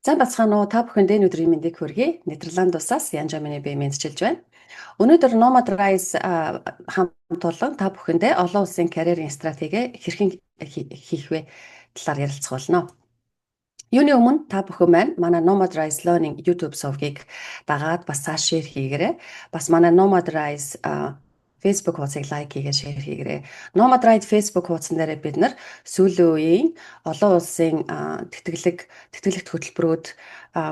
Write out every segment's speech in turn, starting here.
За бацхан уу та бүхэнд энэ өдрийн мэндийг хүргэе. Нидерланд улсаас Янжамины би мэдчилж байна. Өнөөдөр Nomad Rise хамт олон та бүхэндээ олон улсын карьерийн стратеги хэрхэн хийх вэ талаар ярилцах болно. Юуны өмнө та бүхэн манай Nomad Rise Learning YouTube сувгийг дагаад бас цааш шеэр хийгээрэй. Бас манай Nomad Rise Facebook хуудсыг лайк хийгээ шеэр хийгээрэй. Nomad Rise Facebook хуудсан дээр бид нар сүүлийн үеийн олон улсын тэтгэлэгт хөтөлбөрүүд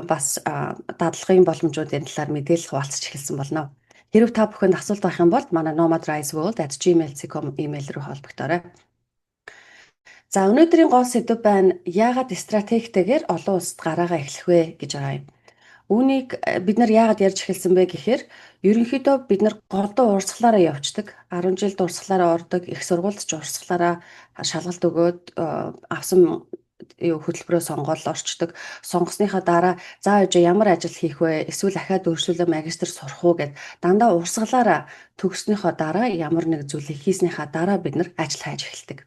бас дадлагын боломжуудын талаар мэдээлэл хуваалцаж эхэлсэн болно. Хэрв та бүхэнд асуулт байх юм бол манай nomadriseworld@gmail.com имэйл рүү холбогдорой. За өнөөдрийн гол сэдэв байна. Яагаад стратегтэйгээр олон улсад гараагаа эхлэх вэ гэж байгаа юм. Үүнийг бид нар яагаад ярьж эхэлсэн бэ гэхээр ерөнхийдөө бид нар голдуу урсгалаараа явцдаг. 10 жил дурсгалаараа ордог, их сургуульд ч урсгалаараа шалгалт өгөөд авсан хөтөлбөрөө сонгоод орчдөг. Сонгосныхаа дараа за ямар ажил хийх вэ? Эсвэл ахаад өөрчлөлөө магистр сурах уу гэд дандаа урсгалаараа төгснөхийн дараа ямар нэг зүйлийг хийснийхаа дараа бид нар ажил хайж эхэлдэг.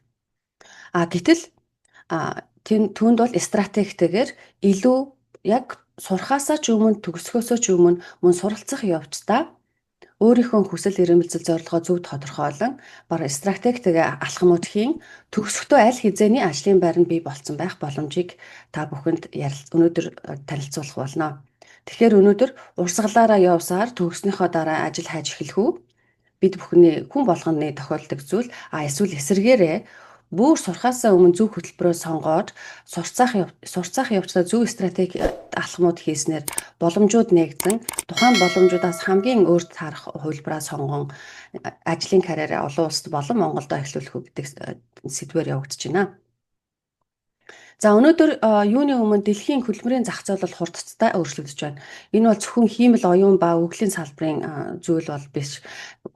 Гэтэл түүнд бол стратегтэйгээр илүү яг сурахаасаа ч өмнө төгсөхөөсөө ч өмнө мөн суралцах явцдаа өөрийнхөө хүсэл эрмэлзэл зорилгоо зөв тодорхойлон стратегтэйгээ алхмуудхийн төгсөхдөө аль хэзээний ажлын байр нь бий болцсон байх боломжийг та бүхэнд өнөөдөр танилцуулах болно. Тэгэхээр өнөөдөр урсгалаараа явсаар төгснөхийн дараа ажил хайж эхлэх үү? Бид бүхний хүн болгоны тохиолдог зүйл эсвэл эсэргээрээ бүр сурахаасаа өмнө зөв хөтөлбөрөө сонгоод сурцах явцдаа зөв стратеги алхмууд хийснээр боломжууд нэгдэн тухайн боломжуудаас хамгийн өөрт харах хувилбараа сонгон ажлын карьераа олон улсад болон Монголд эхлүүлэх гэдэг сэдвээр явагдаж байна. За өнөөдөр юуны өмнө дэлхийн хөдөлмөрийн зах зээл бол хурдцтай өөрчлөгдөж байна. Энэ бол зөвхөн хиймэл оюун ба өглийн салбарын зүйл бол биш.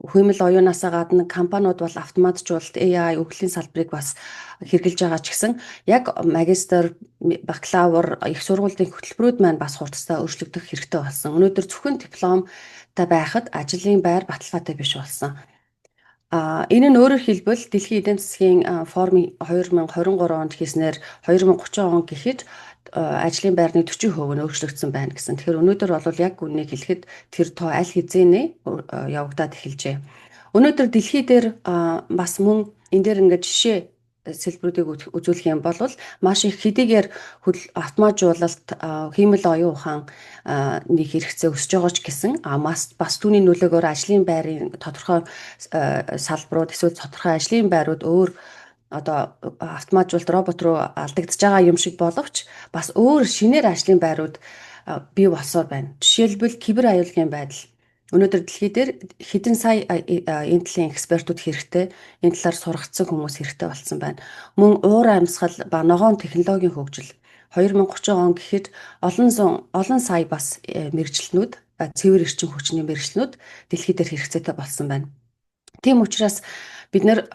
Хиймэл оюунаас гадна компаниуд бол автоматжуулалт, AI, өглийн салбарыг бас хэрэгжилж байгаа ч гэсэн яг магистр, бакалавр, их сургуулийн хөтөлбөрүүд маань бас хурдцтай өөрчлөгдөх хэрэгтэй болсон. Өнөөдөр зөвхөн дипломтой байхад ажлын байр баталгаатай биш болсон. Энэ нь өөрөөр хэлбэл дэлхийн эдийн засгийн форм 2023 онд хийснээр 2030 он гэхэд ажлын байрны 40% нь өөрчлөгдсөн байна гэсэн. Тэгэхээр өнөөдөр бол яг үнийг хэлэхэд тэр тоо аль хэзээний явагдаад эхэлжээ. Өнөөдөр дэлхий дээр бас мөн энэ дээр ингээд жишээ сэлбэрүүдийг үзүүлэх юм бол маш их хэдийгээр автоматжуулалт, хиймэл оюун ухаан нэг хэрэгцээ өсөж байгаа ч гэсэн бас түүний нөлөөгөөр ажлын байрын тодорхой салбарууд эсвэл тодорхой ажлын байрууд өөр одоо автоматжуулалт робот руу алдагдж байгаа юм шиг боловч бас өөр шинээр ажлын байрууд бий болсоор байна. Жишээлбэл кибер аюулгын байдал. Өнөөдөр дэлхий дээр хэдэн сая энэ талын экспертүүд хэрэгтэй, энэ талаар сургацсан хүмүүс хэрэгтэй болсон байна. Мөн уур амьсгал ба ногоон технологийн хөгжил 2030 он гэхэд олон сая бас мэрэгчлэнүүд, цэвэр эрчим хүчний мэрэгчлэнүүд дэлхий дээр хэрэгцээтэй болсон байна. Тийм учраас бид нэр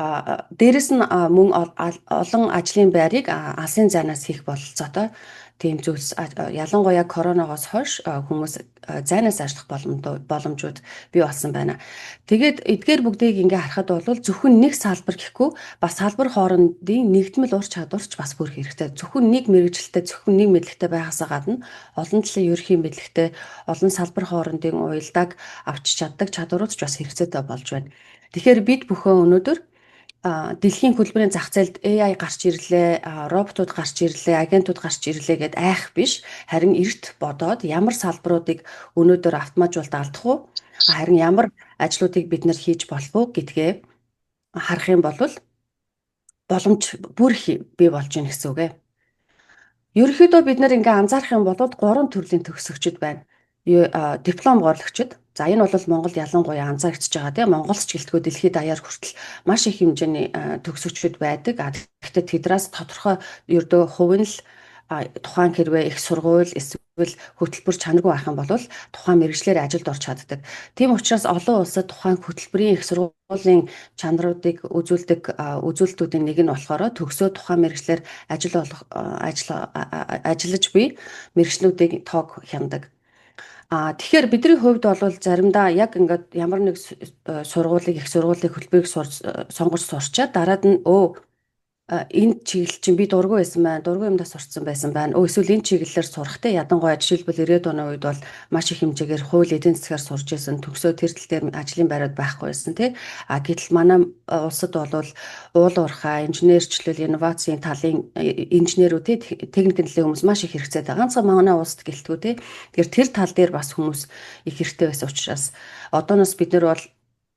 дээрэс нь мөн олон ажлын байрыг алсын зайнаас хийх бололцоотой тийм зүйлс ялангуяа коронавигоос хойш хүмүүс зайнаас ажиллах боломжууд бий болсон байна. Тэгээд эдгээр бүгдийг ингээ харахад бол зөвхөн нэг салбар гэхгүй бас салбар хоорондын нэгдмэл ур чадварч бас бүр хэрэгтэй. Зөвхөн нэг мэрэгжилтэй, зөвхөн нэг мэдлэгтэй байхаасаа гадна олон талын ерхий мэдлэгтэй, олон салбар хоорондын уялдааг авч чаддаг чадварууд ч бас хэрэгцээтэй болж байна. Тэгэхээр бид бүхэн өнөөдөр дэлхийн хөдөлмөрийн зах зээлд AI гарч ирлээ, роботууд гарч ирлээ, агентууд гарч ирлээ гэд айх биш. Харин эрт бодоод ямар салбаруудыг өнөөдөр автоматжуулалт алдах уу? Харин ямар ажлуудыг бид нар хийж болох уу гэдгээ харах юм бол боломж бүр бий болж байна гэсэн үг ээ. Ерөнхийдөө бид нар ингээ анзаарах юм бол 3 төрлийн төгсөгчд байна. Диплом горлогчд. За энэ бол Монголд ялангуяа анзаарэгдэж байгаа тийм Монголч гэлтгөө дэлхийд даяар хүртэл маш их хэмжээний төгсөгчд байдаг. Гэхдээ тэднээс тодорхой ердөө хувь нь л тухайн хэрвээ их сургууль эсвэл хөтөлбөр чанаргүй байх юм бол тухайн мэргэжлэр ажилд орж чаддаг. Тийм учраас олон улсад тухайн хөтөлбөрийн их сургуулийн чанаруудыг үзүүлдэг үзүүлэлтүүдийн нэг нь болохоор төгсөө тухайн мэргэжлэр ажиллаж буй мэргэжлүүдийн тоог хяндаг. Тэгэхээр бидний хувьд бол заримдаа яг ингээд ямар нэг сургуулийн их сургуулийн хөтөлбөрийг сонгож сурчаад дараад нь энэ чиглэл чинь би дургүй байсан байна. Дургүй юмдаа сурцсан байсан байна. Эсвэл энэ чиглэлээр сурах те ядангуяа жишээлбэл 90-ад оны үед бол маш их хэмжээгээр хууль эдийн засгаар сурж исэн. Төгсөө тэр тал дээр ажлын байрууд байхгүй байсан те. Гэтэл манай улсад бол уул уурхай, инженерчлэл, инновацийн талын инженерүүд те техникийн талын хүмүүс маш их хэрэгцээ байгаа. Ганцхан манай улсад гэлтгүү те. Тэгэхээр тэр тал дээр бас хүмүүс их хэрэгтэй байсан учраас одооноос бид нар бол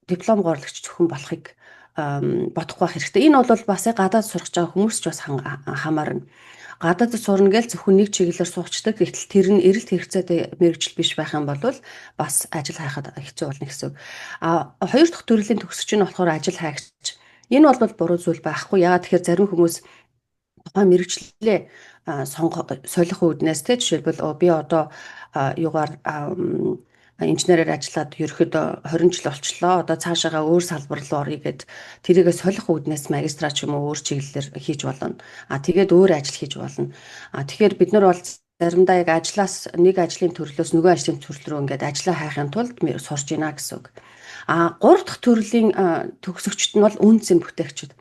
диплом гуравлагч зөвхөн болохыг бодохгүй байх хэрэгтэй. Энэ бол бас гадаад сурах байгаа хүмүүс ч бас хамаарна. Гадаад сурна гэж зөвхөн нэг чиглэлээр суучдаг. Гэтэл тэр нь эрэлт хэрэгцээтэй мэрэгжил биш байх юм бол бас ажил хайхад хэцүү болно гэсэн үг. Хоёр дахь төрлийн төгсөгч нь болохоор ажил хайгч. Энэ бол буруу зүйл байхгүй. Яагаад тэгэхээр зарим хүмүүс тухайн мэрэгчлээ солих үүднээс те жишээлбэл би одоо юугаар инженерээр ажиллаад ерөөхдөө 20 жил болчлоо. Одоо цаашаага өөр салбар руу орё гэд тэрийгээ солих үүднээс магистрат ч юм уу өөр чиглэлээр хийж болно. Тэгээд өөр ажил хийж болно. Тэгэхээр бид нар бол заримдаа яг ажлаас нэг ажлын төрлөөс нөгөө ажлын төрөл рүү ингээд ажиллаа хайхын тулд сурж гинэ гэсэн үг. Гурав дахь төрлийн төгсөгчд нь бол үн цэн бүтээгчид.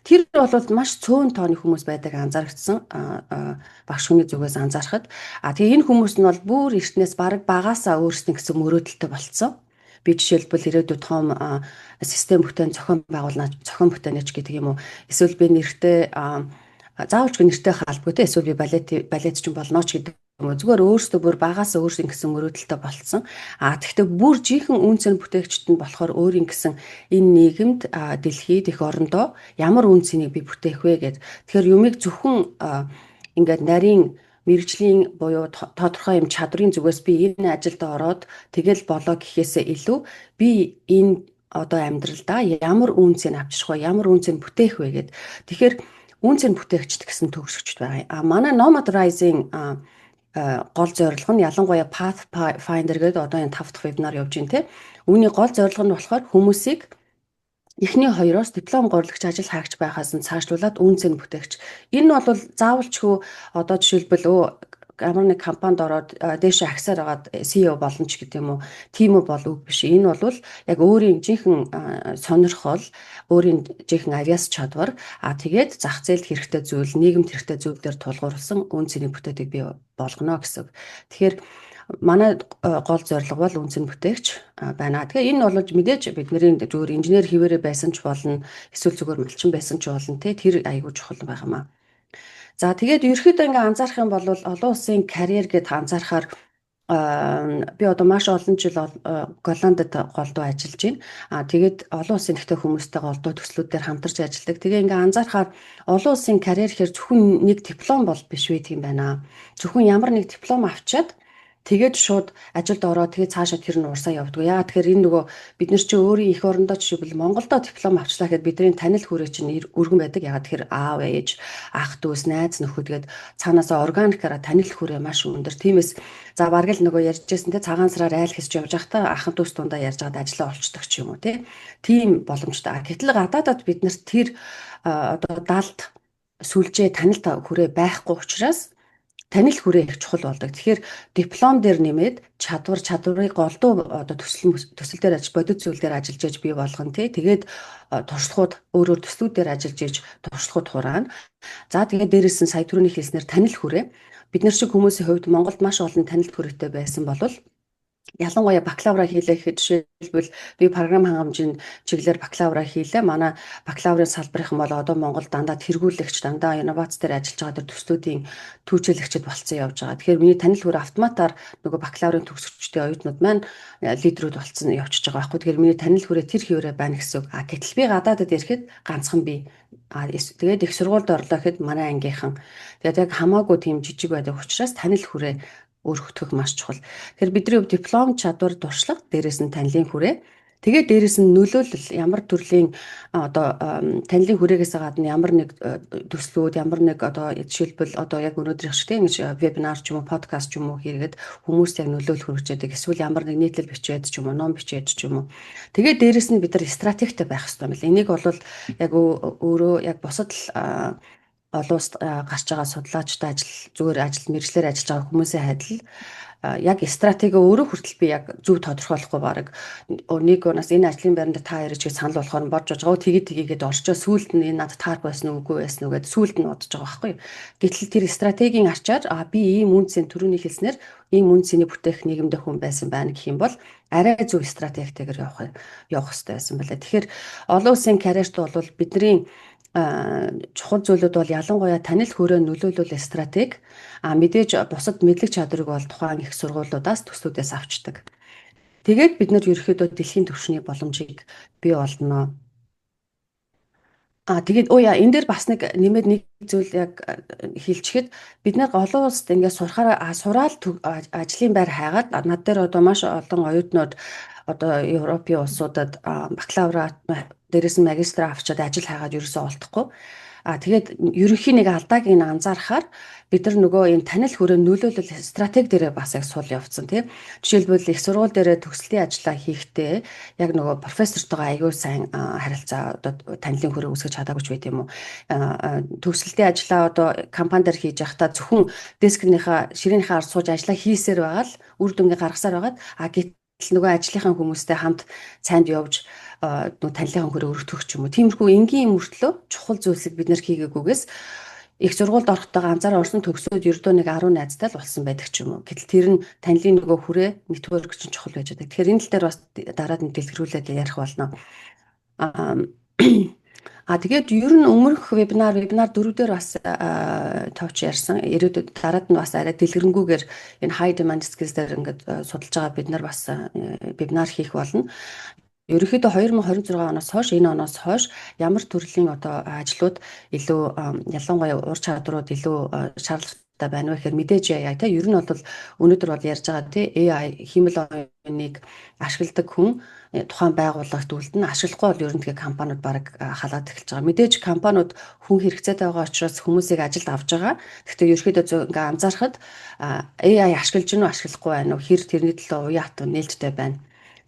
Тэр бол маш цөөн тооны хүмүүс байдаг анзаарчихсан багш хүний зүгээс анзаархад. Тэгээ энэ хүмүүс нь бол бүр эртнээс баг багаасаа өөрсдөө гэсэн мөрөөдөлтөй болцсон. Би жишээлбэл ирээдүйд том систем бүтээн зохион байгуулна, зохион бүтээнэч гэдэг юм уу. Эсвэл би нэртэй заавалч нэртэй халбгүй те эсвэл би балетч болно ч гэдэг юм уу. Зүгээр өөрсдөө бүр багаасаа өөрсдөө гэсэн мөрөөдөлтөй болцсон. Тэгэхдээ бүр жинхэнэ үн цэн бүтээгчд нь болохоор өөрийн гэсэн энэ нийгэмд дэлхийд их орондоо ямар үн цэнийг би бүтээх вэ гэд. Тэгэхээр юмыг зөвхөн ингээд нарийн мэрэгжлийн буюу тодорхой юм чадрын зүгээс би энэ ажилд ороод тэгэл болоо гэхээсээ илүү би энэ одоо амьдралдаа ямар үн цэн авчрах вэ, ямар үн цэн бүтээх вэ гэд. Тэгэхээр үн цэн бүтээгчд гэсэн төгсөгчд байгаа. Манай Nomad Rising гол зорилго нь ялангуяа Pathfinder гэдэг одоо энэ 5 дахь вебинар явж байна те. Үүний гол зорилго нь болохоор хүмүүсийг эхний хоёроос диплом гуравлагч ажил хайгч байхаас нь цаашлуулад үн цэн бүтээгч. Энэ бол заавалчгүй одоо жишээлбэл ямар нэг компанид ороод дээшээ агсаар агаад CEO болно ч гэдэг юм уу. Тийм үү бол үг биш. Энэ бол яг өөрийн жинхэнэ сонирхол, өөрийн жинхэнэ авиас чадвар, тэгээд зах зээлд хэрэгтэй зүйл, нийгэмд хэрэгтэй зүйлээр тулгуурласан үн цэний бүтээдэг бий болгоно гэсэн. Тэгэхээр манай гол зорилго бол үн цэн бүтээгч байна. Тэгэхээр энэ бол мэдээж бидний зөвхөн инженер хэвээрээ байсан ч болно, эсвэл зүгээр малчин байсан ч болно те. Тэр аягүй чухал байх юм аа. За тэгээд ерөөхдөө ингээ анзаарах юм бол олон улсын карьер гэд анзаарахаар би одоо маш олон жил Голландд голдуу ажиллаж байна. Тэгээд олон улсын ихтэй хүмүүстэй голдуу төслүүдээр хамтарч ажилладаг. Тэгээ ингээ анзаарахаар олон улсын карьер гэхэр зөвхөн нэг диплом бол биш вэ тийм байна. Зөвхөн ямар нэг диплом авчиад тэгээд шууд ажилд ороод тэгээд цаашаа тэр нь урсаа явдаг. Яагаад тэгэхээр энэ нөгөө бид нар чи өөрийн эх орондоо жишээлбэл Монголдо диплом авчлаа гэхэд бидний танил хүрээ чинь өргөн байдаг. Яагаад тэгэхээр аав ээж, ах дүүс, найз нөхөд гээд цаанаасаа органикаараа танил хүрээ маш өндөр. Тиймээс за бараг л нөгөө ярьжсэн те цагаан сараар айл хэсэж явж байхдаа ахын дүүс дундаа ярьж байгаад ажиллаа олцдог ч юм уу те. Тийм боломжтой. Гэтэл гадаадад бид нарт тэр одоо далд сүлжээ танил хүрээ байхгүй учраас танил хүрээ их чухал болдог. Тэгэхээр диплом дээр нэмээд чадварыг голдуу одоо төсөл дээр бодит зүйл дээр ажиллаж иж бий болгоно тий. Тэгээд туршлагууд өөрөөр төслүүдээр ажиллаж иж туршлагууд хураана. За тэгээд дээрээс нь сая түрүүний хэлснээр танил хүрээ. Бид нар шиг хүмүүсийн хувьд Монголд маш олон танил хүрээтэй байсан болвол ялангуяа бакалавра хийлээ гэхэд жишээлбэл би програм хангамжийн чиглэлээр бакалавра хийлээ. Манай бакалаврын салбарынхан бол одоо Монгол дандаа тэргүүлэгч, дандаа инновац дээр ажиллаж байгаа төслүүдийн түүчилэгчд болцсон явж байгаа. Тэгэхээр миний танил хүрээ автоматар нөгөө бакалаврын төгсөгчдийн оюутнууд маань лидерүүд болцсон явчихж байгаа байхгүй. Тэгэхээр миний танил хүрээ тэр хэвээрээ байна гэсэн үг. Гэтэл би гадаадад ирэхэд ганцхан би тэгээд их сургуульд орлоо гэхэд манай ангийнхан тэгээд яг хамаагүй тийм жижиг байдаг учраас танил хүрээ өргөх маш чухал. Тэгэхээр бидний хувьд диплом, чадвар, туршлага, дээрээс нь танилын хүрээ. Тэгээд дээрээс нь нөлөөлөл ямар төрлийн одоо танилын хүрээгээс гадна ямар нэг төслүүд, ямар нэг одоо жишээлбэл одоо яг өнөөдрийнх шиг тийм вебинар ч юм уу, подкаст ч юм уу хийгээд хүмүүст яг нөлөөлөх хүргэж байдаг. Эсвэл ямар нэг нийтлэл бичээд ч юм уу, ном бичээд ч юм уу. Тэгээд дээрээс нь бид нар стратегтэй байх хэрэгтэй юм байна. Энийг бол яг өөрөө яг бусад олон улсад гарч байгаа судлаачтай зүгээр ажил мэргэжлэр ажиллаж байгаа хүмүүсийн адил яг стратеги өөрөө хүртэл би яг зөв тодорхойлохгүй баг нэг өнөөс энэ ажлын байранд та ирж гэж санал болохоор бодож байгаа. Тэгээд орчоо сүүлд нь энэ надад таарах байсан уу үгүй байсан уу гэдээ сүүлд нь бодож байгаа байхгүй. Гэтэл тэр стратегийн ачаар би ийм үнцийн төрөний хэлснээр ийм үнцний бүтээх нийгэмдээ хүн байсан байна гэх юм бол арай зөв стратегтэйгээр явах хэрэгтэй байсан байлаа. Тэгэхээр олон улсын карьерт бол бидний чухал зүйлүүд бол ялангуяа танил хүрээ нөлөөлөл стратеги мэдээж бусад мэдлэг чадварыг бол тухайн их сургуулиудаас төслүүдээс авчдаг. Тэгээд бид нар ерөөхдөө дэлхийн түвшний боломжийг бий болгоно. Тэгээд энэ дээр бас нэмээд нэг зүйл яг хэлчихэд бид нар олон улсад ингээд сураал ажлын байр хайгаад над дээр одоо маш олон оюутнууд одоо Европын улсуудад бакалавра дээрээс нь магистр авчаад ажил хайгаад ерөөсөө олдохгүй. Тэгээд ерөнхийн нэг алдааг нь анзаарахаар бид нар нөгөө энэ танил хүрээ нөлөөлөл стратеги дээрээ бас яг суул явцсан тийм. Жишээлбэл их сургууль дээрээ төгслийн ажиллаа хийхдээ яг нөгөө профессортойгоо аягүй сайн харилцаа одоо танилын хүрээ үүсгэж чадаагүй ч байт юм уу. Төгсөлтийн ажиллаа одоо компани дээр хийж байхдаа зөвхөн дескнийхаа ширээнийхээ ард сууж ажиллаа хийсээр байгаа л үр дүнгээ гаргасаар байгаад гэтэл нөгөө ажлынхаа хүмүүстэй хамт цаанд явж танилын хүрээ өргөтгөх ч юм уу. Тиймэрхүү энгийн мөртлөө чухал зүйлсийг бид нэр хийгээгүйгээс их сургуульд орохдоо ганцаараа орсон төгсөөд ердөө нэг 10 найзтай л болсон байдаг ч юм уу. Гэтэл тэр нь танилын нөгөө хүрээ нэтворк чинь чухал байж байгаа. Тэгэхээр энэ тал дээр бас дараад нь дэлгэрүүлээд ярих болно. Тэгээд ер нь өмнөх вебинар 4 дээр бас товч ярьсан. Ирээдүйд дараад нь бас арай дэлгэрэнгүйгээр энэ high demand skills дээр ингээд судалж байгаа бид нар бас вебинар хийх болно. Ерөнхийдөө 2026 оноос хойш энэ оноос хойш ямар төрлийн одоо ажлууд илүү ялангуяа ур чадрууд илүү шаардлагатай байна вэ гэхээр мэдээж AI та ер нь бол өнөөдөр бол ярьж байгаа тий AI хиймэл оюуныг ашигладаг хүн тухайн байгууллагт үлдэн ашиглахгүй бол ер нь тэгээ компаниуд баг халаад эхэлж байгаа. Мэдээж компаниуд хүн хэрэгцээтэй байгаа учраас хүмүүсийг ажилд авж байгаа. Гэхдээ ерөнхийдөө ингээ анзаархад AI ашиглаж гинүү ашиглахгүй байна уу хэр тэрний төлөө уян хатуу нээлттэй байна.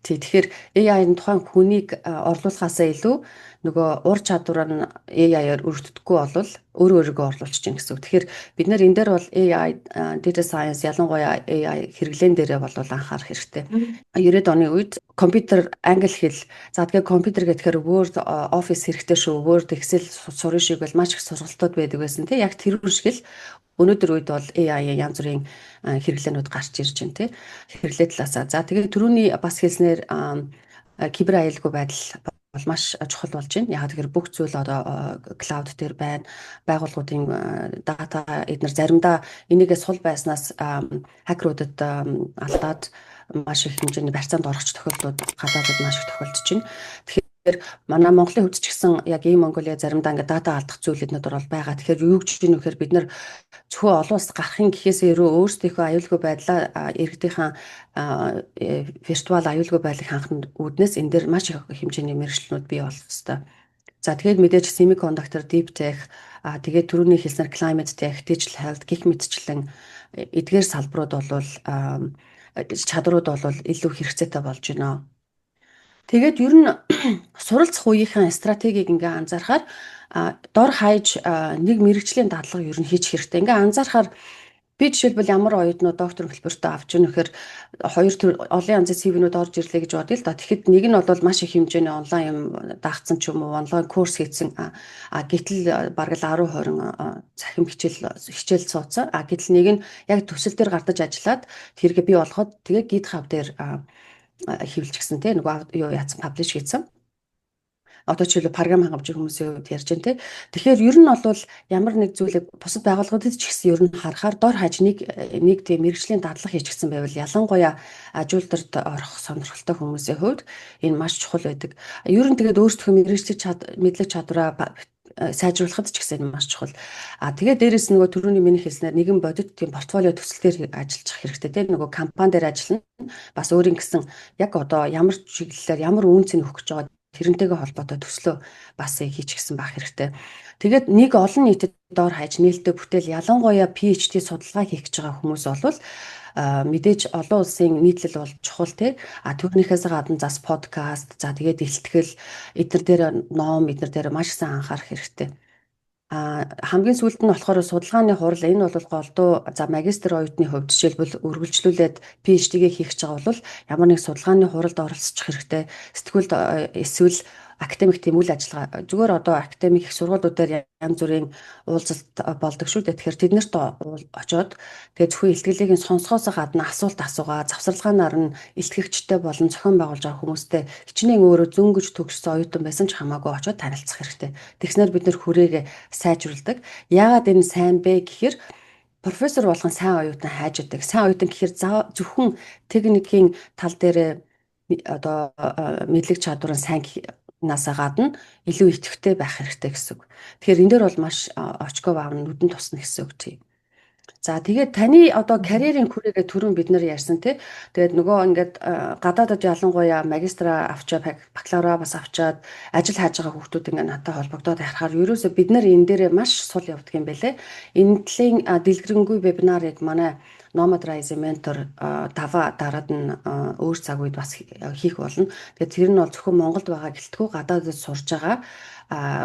Тэгэхээр AI нь тухайн хүнийг орлуулахаасаа илүү нөгөө ур чадвараар нь AI-аар өргөддөггүй болвол өөрийгөө орлуулчих чинь гэсэн үг. Тэгэхээр бид нэр энэ дээр бол AI, data science ялангуяа AI хэрэглэн дээрээ бол анхаарах хэрэгтэй. 90-ад оны үед компьютер англи хэл тэгээ компьютер гэхээр Word, Office хэрэгтэй шүү. Word, Excel сурах шиг бол маш их сургалтууд байдаг байсан тийм. Яг тэр шиг л өнөөдөр үед бол AI янз бүрийн хэрэглээнүүд гарч ирж байна тийм. Хэрэглээ талаасаа. Тэгээд түрүүний бас хэлснээр кибер аюулгүй байдал бол маш чухал болж байна. Яг тэгэхээр бүх зүйл одоо клауд дээр байна. Байгууллагуудын дата эдгээр заримдаа энийгээ сул байснаас хакеруудад алдаад маш их хэмжээний барьцаанд орох тохиолдлууд гадаадд маш их тохиолдож байна. Тэгэхээр манай Монголын хөвч ч гэсэн яг ийм Монголиа заримдаа ингээд дата алдах зүйлүүд бол байгаа. Тэгэхээр юу гэж юм гэхээр бид нар зөвхөн олон улс гарахын гэхээс өөрөө өөрсдийнхөө аюулгүй байдлаа иргэдийнхэн виртуал аюулгүй байдлыг хангахын үүднээс энэ дээр маш их хэмжээний мэргэжлүүд бий болох ёстой. За тэгээд мэдээж semiconductor, deep tech, тэгээд түрүүний хэлснээр climate tech, digital health гэх мэтчлэн эдгээр салбарууд бол чадрууд бол илүү хэрэгцээтэй болж байна. Тэгээд ер нь суралцах үеийнхэн стратегийг ингээ анзаархаар дор хаяж нэг мэргэжлийн дадлага ер нь хийж хэрэгтэй. Ингээ анзаархаар би жишээлбэл ямар оюутнууд доктор хөтөлбөртөө авч ийн гэхээр хоёр төр олон янзын CV-нүүд орж ирлээ гэж бодъё л да. Тэгэхэд нэг нь бол маш их хэмжээний онлайн юм даагцсан ч юм уу, онлайн курс хийсэн. Гэтэл бараг л 10-20 захим хичээл цууцсан. Гэтэл нэг нь яг төсөл дээр гардаж ажиллаад тэргээ бий болгоод тэгээ GitHub дээр хэвлэлчихсэн тийм нөгөө юу яатсан паблиш хийсэн. Одоо ч илүү програм хангамж хүмүүсийн хувьд ярьж байна тийм. Тэгэхээр ер нь бол ямар нэг зүйлийг бусад байгууллагуудад ч гэсэн ер нь харахаар дор хаяж нэг тийм мэргэжлийн дадлага хийчихсэн байвал ялангуяа ажилтнууд орох сонирхолтой хүмүүсийн хувьд энэ маш чухал байдаг. Ер нь тэгээд өөрсдөө мэргэжлийн мэдлэг чадвараа сайжруулахад ч гэсэн маш чухал. Тэгээд дээрэс нөгөө түрүүний миний хэлснээр нэгэн бодит тийм портфолио төсөлтөөр ажиллах хэрэгтэй тийм нөгөө компани дээр ажиллана бас өөрийн гэсэн яг одоо ямар чиглэлээр ямар үнцийг өгөх гэж байгаа тэрнтэйгээ холбоотой төслөө бас хийчихсэн байх хэрэгтэй. Тэгээд нэг олон нийтэд доор хаяж нээлттэй бүтээл ялангуяа PhD судалгаа хийх гэж байгаа хүмүүс бол мэдээж олон улсын нийтлэл бол чухал тий. Түүнийхээс гадна зас подкаст, за тэгээд илтгэл эдгээр дээр ном эдгээр дээр маш сайн анхаарах хэрэгтэй. Хамгийн сүүлд нь болохоор судалгааны хурал энэ бол голдуу за магистр оюутны хувьд жишээлбэл үргэлжлүүлээд PhD-гээ хийх гэж байгаа бол ямар нэг судалгааны хуралд оролцох хэрэгтэй. Эсвэл академик тийм үйл ажиллагаа зүгээр одоо академик их сургуулиуд дээр янз бүрийн уулзалт болдог шүү дээ. Тэгэхээр тэднэрт очоод тэгээ зөвхөн илтгэлийг нь сонсохоос гадна асуулт асуугаа, завсарлагаанаар нь илтгэгчтэй болон зохион байгуулж байгаа хүмүүстэй хичнээн өөрөө зөнгөж төгссөн оюутан байсан ч хамаагүй очоод танилцах хэрэгтэй. Тэгснээр бид нэр хүрээгээ сайжруулдаг. Яагаад энэ сайн бэ гэхээр профессор болгон сайн оюутан хайж идэг. Сайн оюутан гэхээр зөвхөн техникийн тал дээр одоо мэдлэг чадвар нь сайн насаа гадна илүү идэвхтэй байх хэрэгтэй гэсэн үг. Тэгэхээр энэ дээр бол маш очгоо баавн нүдэн тусна гэсэн үг тийм. За тэгээд таны одоо карьерийн хүрээгээ түрүүн бид нар ярьсан тий. Тэгээд нөгөө ингээд гадаадд ялангуяа магистра авчаад бакалавра бас авчаад ажил хааж байгаа хүмүүс ингээд надтай холбогдоод харахаар ерөөсөө бид нар энэ дээрээ маш сул явдаг юм байлээ. Энэ талын дэлгэрэнгүй вебинарыг манай Nomad Rise ментор даваа дараад нь өөр цаг үед бас хийх болно. Тэгээд тэр нь бол зөвхөн Монголд байгаа гэлтгүү гадаадд сурж байгаа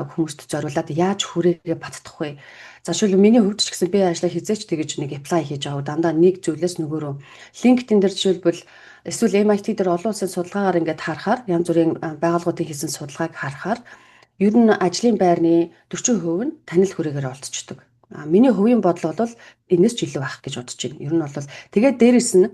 хүмүүст зориулаад яаж хүрээгээ баттах вэ? За шил миний хувьд ч гэсэн би ажлаа хизээч тэгэж нэг apply хийж байгаа. Дандаа нэг зүйлээс нөгөө рүү LinkedIn дээр жишээлбэл эсвэл MIT дээр олон улсын судалгаагаар ингээд харахаар янз бүрийн байгууллагуудын хийсэн судалгааг харахаар ер нь ажлын байрны 40% нь танил хүрээгээр олдчихдог. Миний хувийн бодол бол энэс ч илүү байх гэж бодож байна. Ер нь бол тэгээд дээрэс нь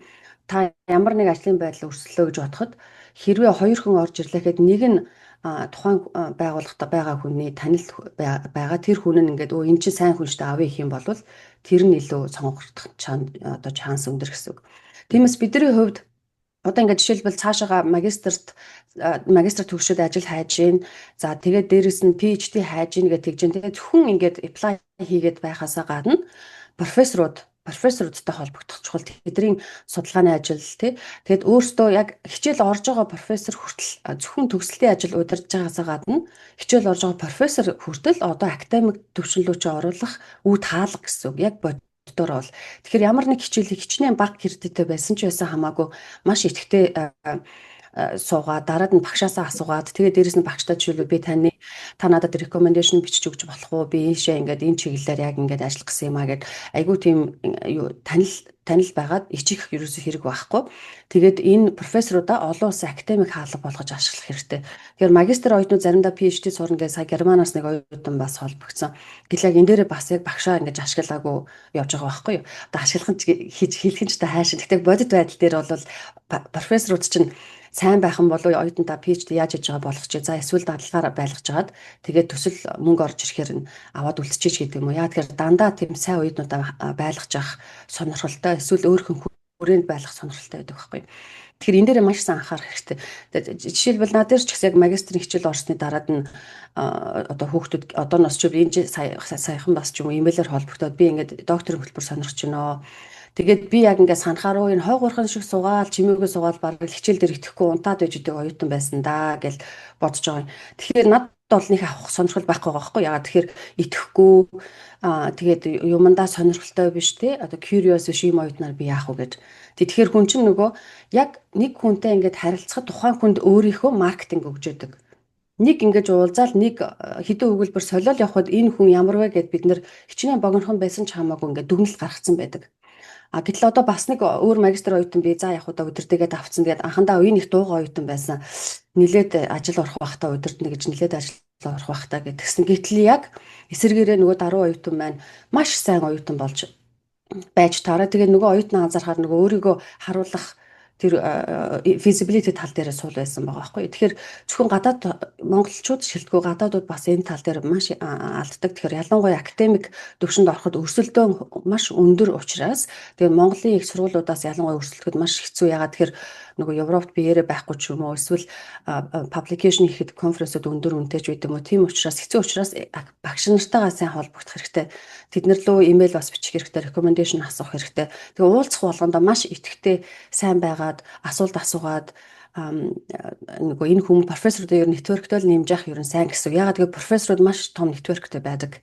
та ямар нэг ажлын байдал өрсөлдөө гэж бодоход хэрвээ хоёр хүн орж ирлээхэд нэг нь тухайн байгууллагата байгаа хүний танил байгаа тэр хүн нь ингээд энэ чинь сайн хүн шүү дээ авъя гэх юм бол тэр нь илүү сонгогдох одоо шанс өндөр гэсэн үг. Тиймээс бидний хувьд одоо ингээд жишээлбэл цаашаага магистр төгсөд ажил хайж гин. За тэгээд дээрэс нь PhD хайж гин гэж тэгж гин. Тэгээд зөвхөн ингээд apply хийгээд байхаасаа гадна профессорудтай холбогдох чухал тэдний судалгааны ажил тий. Тэгэд өөртөө яг хичээл орж байгаа профессор хүртэл зөвхөн төгсөлтийн ажил удирдах байгаагаас гадна хичээл орж байгаа профессор хүртэл одоо академик төвшинлөө чи оруулах үе таалга гэсэн үг. Яг боддоор бол тэгэхээр ямар нэг хичээлийг хичнээн бага кредиттэй байсан ч байсан хамаагүй маш идэвхтэй суугаад дараад нь багшаасаа асуугаад тэгээд дээрэс нь багштай жишээлбэл би та надад recommendation бичиж өгч болох уу би ийшээ ингээд энэ чиглэлээр яг ингээд ажиллах гэсэн юм аа гэд айгүй тийм танил байгаад ичих ерөөсөө хэрэг байхгүй. Тэгээд энэ профессорудаа олон улсын академик хаалга болгож ашиглах хэрэгтэй. Тэгэхээр магистр оюутнууд заримдаа PhD сурна гэж сая Германаас нэг оюутан бас холбогдсон. Гэтэл яг энэ дээрээ бас яг багшаа ингэж ашиглаагүй явж байгаа байхгүй юу. Одоо ашиглах нь хэлэх нь ч та хайшин. Гэхдээ бодит байдал дээр бол профессорууд чинь сайн байхан болов оюутантаа PhD яаж хийж байгаа болгоч. За эсвэл дадлахаар байлгаж жагаад тэгээд төсөл мөнгө орж ирэхээр нь аваад үлдчихэж гэдэг юм уу. Яа тэгэхээр дандаа тийм сайн оюутнуудаа байлгаж авах сонирхолтой эсвэл өөрхөн хүрээнд байлгах сонирхолтой байдаг байхгүй. Тэгэхээр энэ дээр маш сайн анхаарах хэрэгтэй. Жишээлбэл над дээр ч гэсэн яг магистрийн хичээл орсны дараад нь одоо хүүхдүүд одооноос ч энэ саяхан бас ч юм уу имэйлээр холбогдоод би ингээд докторийн хөтөлбөр сонирхож байна. Тэгээд би яг ингээд санахаар энэ хой гурхан шиг суугаал чимээгүй суугаал бараг хичээл дээр итгэхгүй унтаад байж идэг оюутан байсан да гэж бодож байгаа юм. Тэгэхээр над бол нэг авах сонирхол байхгүй байгаа байхгүй. Ягаад тэгэхээр итгэхгүй тэгээд юмдаа сонирхолтой биш те одоо curious биш юм оюутнаар би яах вэ гэж. Тэгэхээр хүн чинь нөгөө яг нэг хүнтэй ингээд харилцахад тухайн хүнд өөрийнхөө маркетинг өгж яадаг. Нэг ингэж уулзаал нэг хэдэн өгүүлбэр солиол явахад энэ хүн ямар вэ гэд бид нэр хичнээн богинохон байсан ч хамаагүй ингээд дүгнэлт гаргацсан байдаг. Гэтэл одоо бас нэг өөр магистр оюутан би за яг удаа удирдахгээд авцсан. Тэгээд анхандаа үеийн их дуугаа оюутан байсан. Нилээд ажил орох байхдаа удирдна гэж нилээд ажил орох байхдаа гэдгсэн. Гэтэл яг эсэргээрээ нөгөө даруй оюутан маань маш сайн оюутан болж байж таараа. Тэгээд нөгөө оюутан анзаархаар нөгөө өөрийгөө харуулах тэр feasibility тал дээр суул байсан байгаа байхгүй. Тэгэхээр зөвхөн гадаад монголчууд шилдэггүй гадаадууд бас энэ тал дээр маш алддаг. Тэгэхээр ялангуяа академик төвшөнд ороход өрсөлдөөн маш өндөр учраас тэгээд Монголын их сургуулиудаас ялангуяа өрсөлдөхөд маш хэцүү. Ягаад тэгэхээр нөгөө Европт биеэрээ байхгүй ч юм уу эсвэл publication хийхэд конференсууд өндөр үнэтэй ч байдаг юм уу. Тийм учраас хэцүү учраас багш нартайгаа сайн холбогдох хэрэгтэй. Тэднэр лөө имэйл бас бичих хэрэгтэй, recommendation асуух хэрэгтэй. Тэгээ уулзах болгондоо маш идэвхтэй сайн байгаад асуулт асуугаад нөгөө энэ хүмүүс профессорудаа ер нь нэтворктэй л нэмж явах ер нь сайн гэсэн. Ягаад гэвэл профессорууд маш том нэтворктэй байдаг.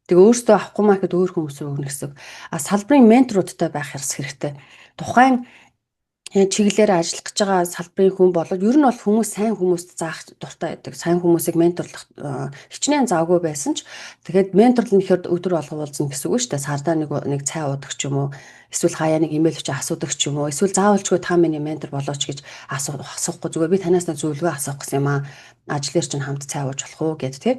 Тэгээ өөртөө авахгүй маа гэхэд өөр хүмүүс рүү өгнө гэсэн. Салбарын менторудтай байх хэрэгтэй. Тухайн чиглэлээр ажиллах гэж байгаа салбарын хүн болоод ер нь бол хүмүүс сайн хүмүүст заах дуртай байдаг. Сайн хүмүүсийг менторлох хичнээн завгүй байсан ч тэгээд менторлно гэхэд өдөр болго уулзна гэсэн үг шүү дээ. Сардаа нэг цай уудаг ч юм уу. Эсвэл хаяа нэг имэйл бичиж асуудаг ч юм уу. Эсвэл заавалчгүй та миний ментор болооч гэж асуухгүй зүгээр би танаас нэг зөвлөгөө асуух гэсэн юм аа. Ажлаар чинь хамт цай ууж болох уу гэд тий.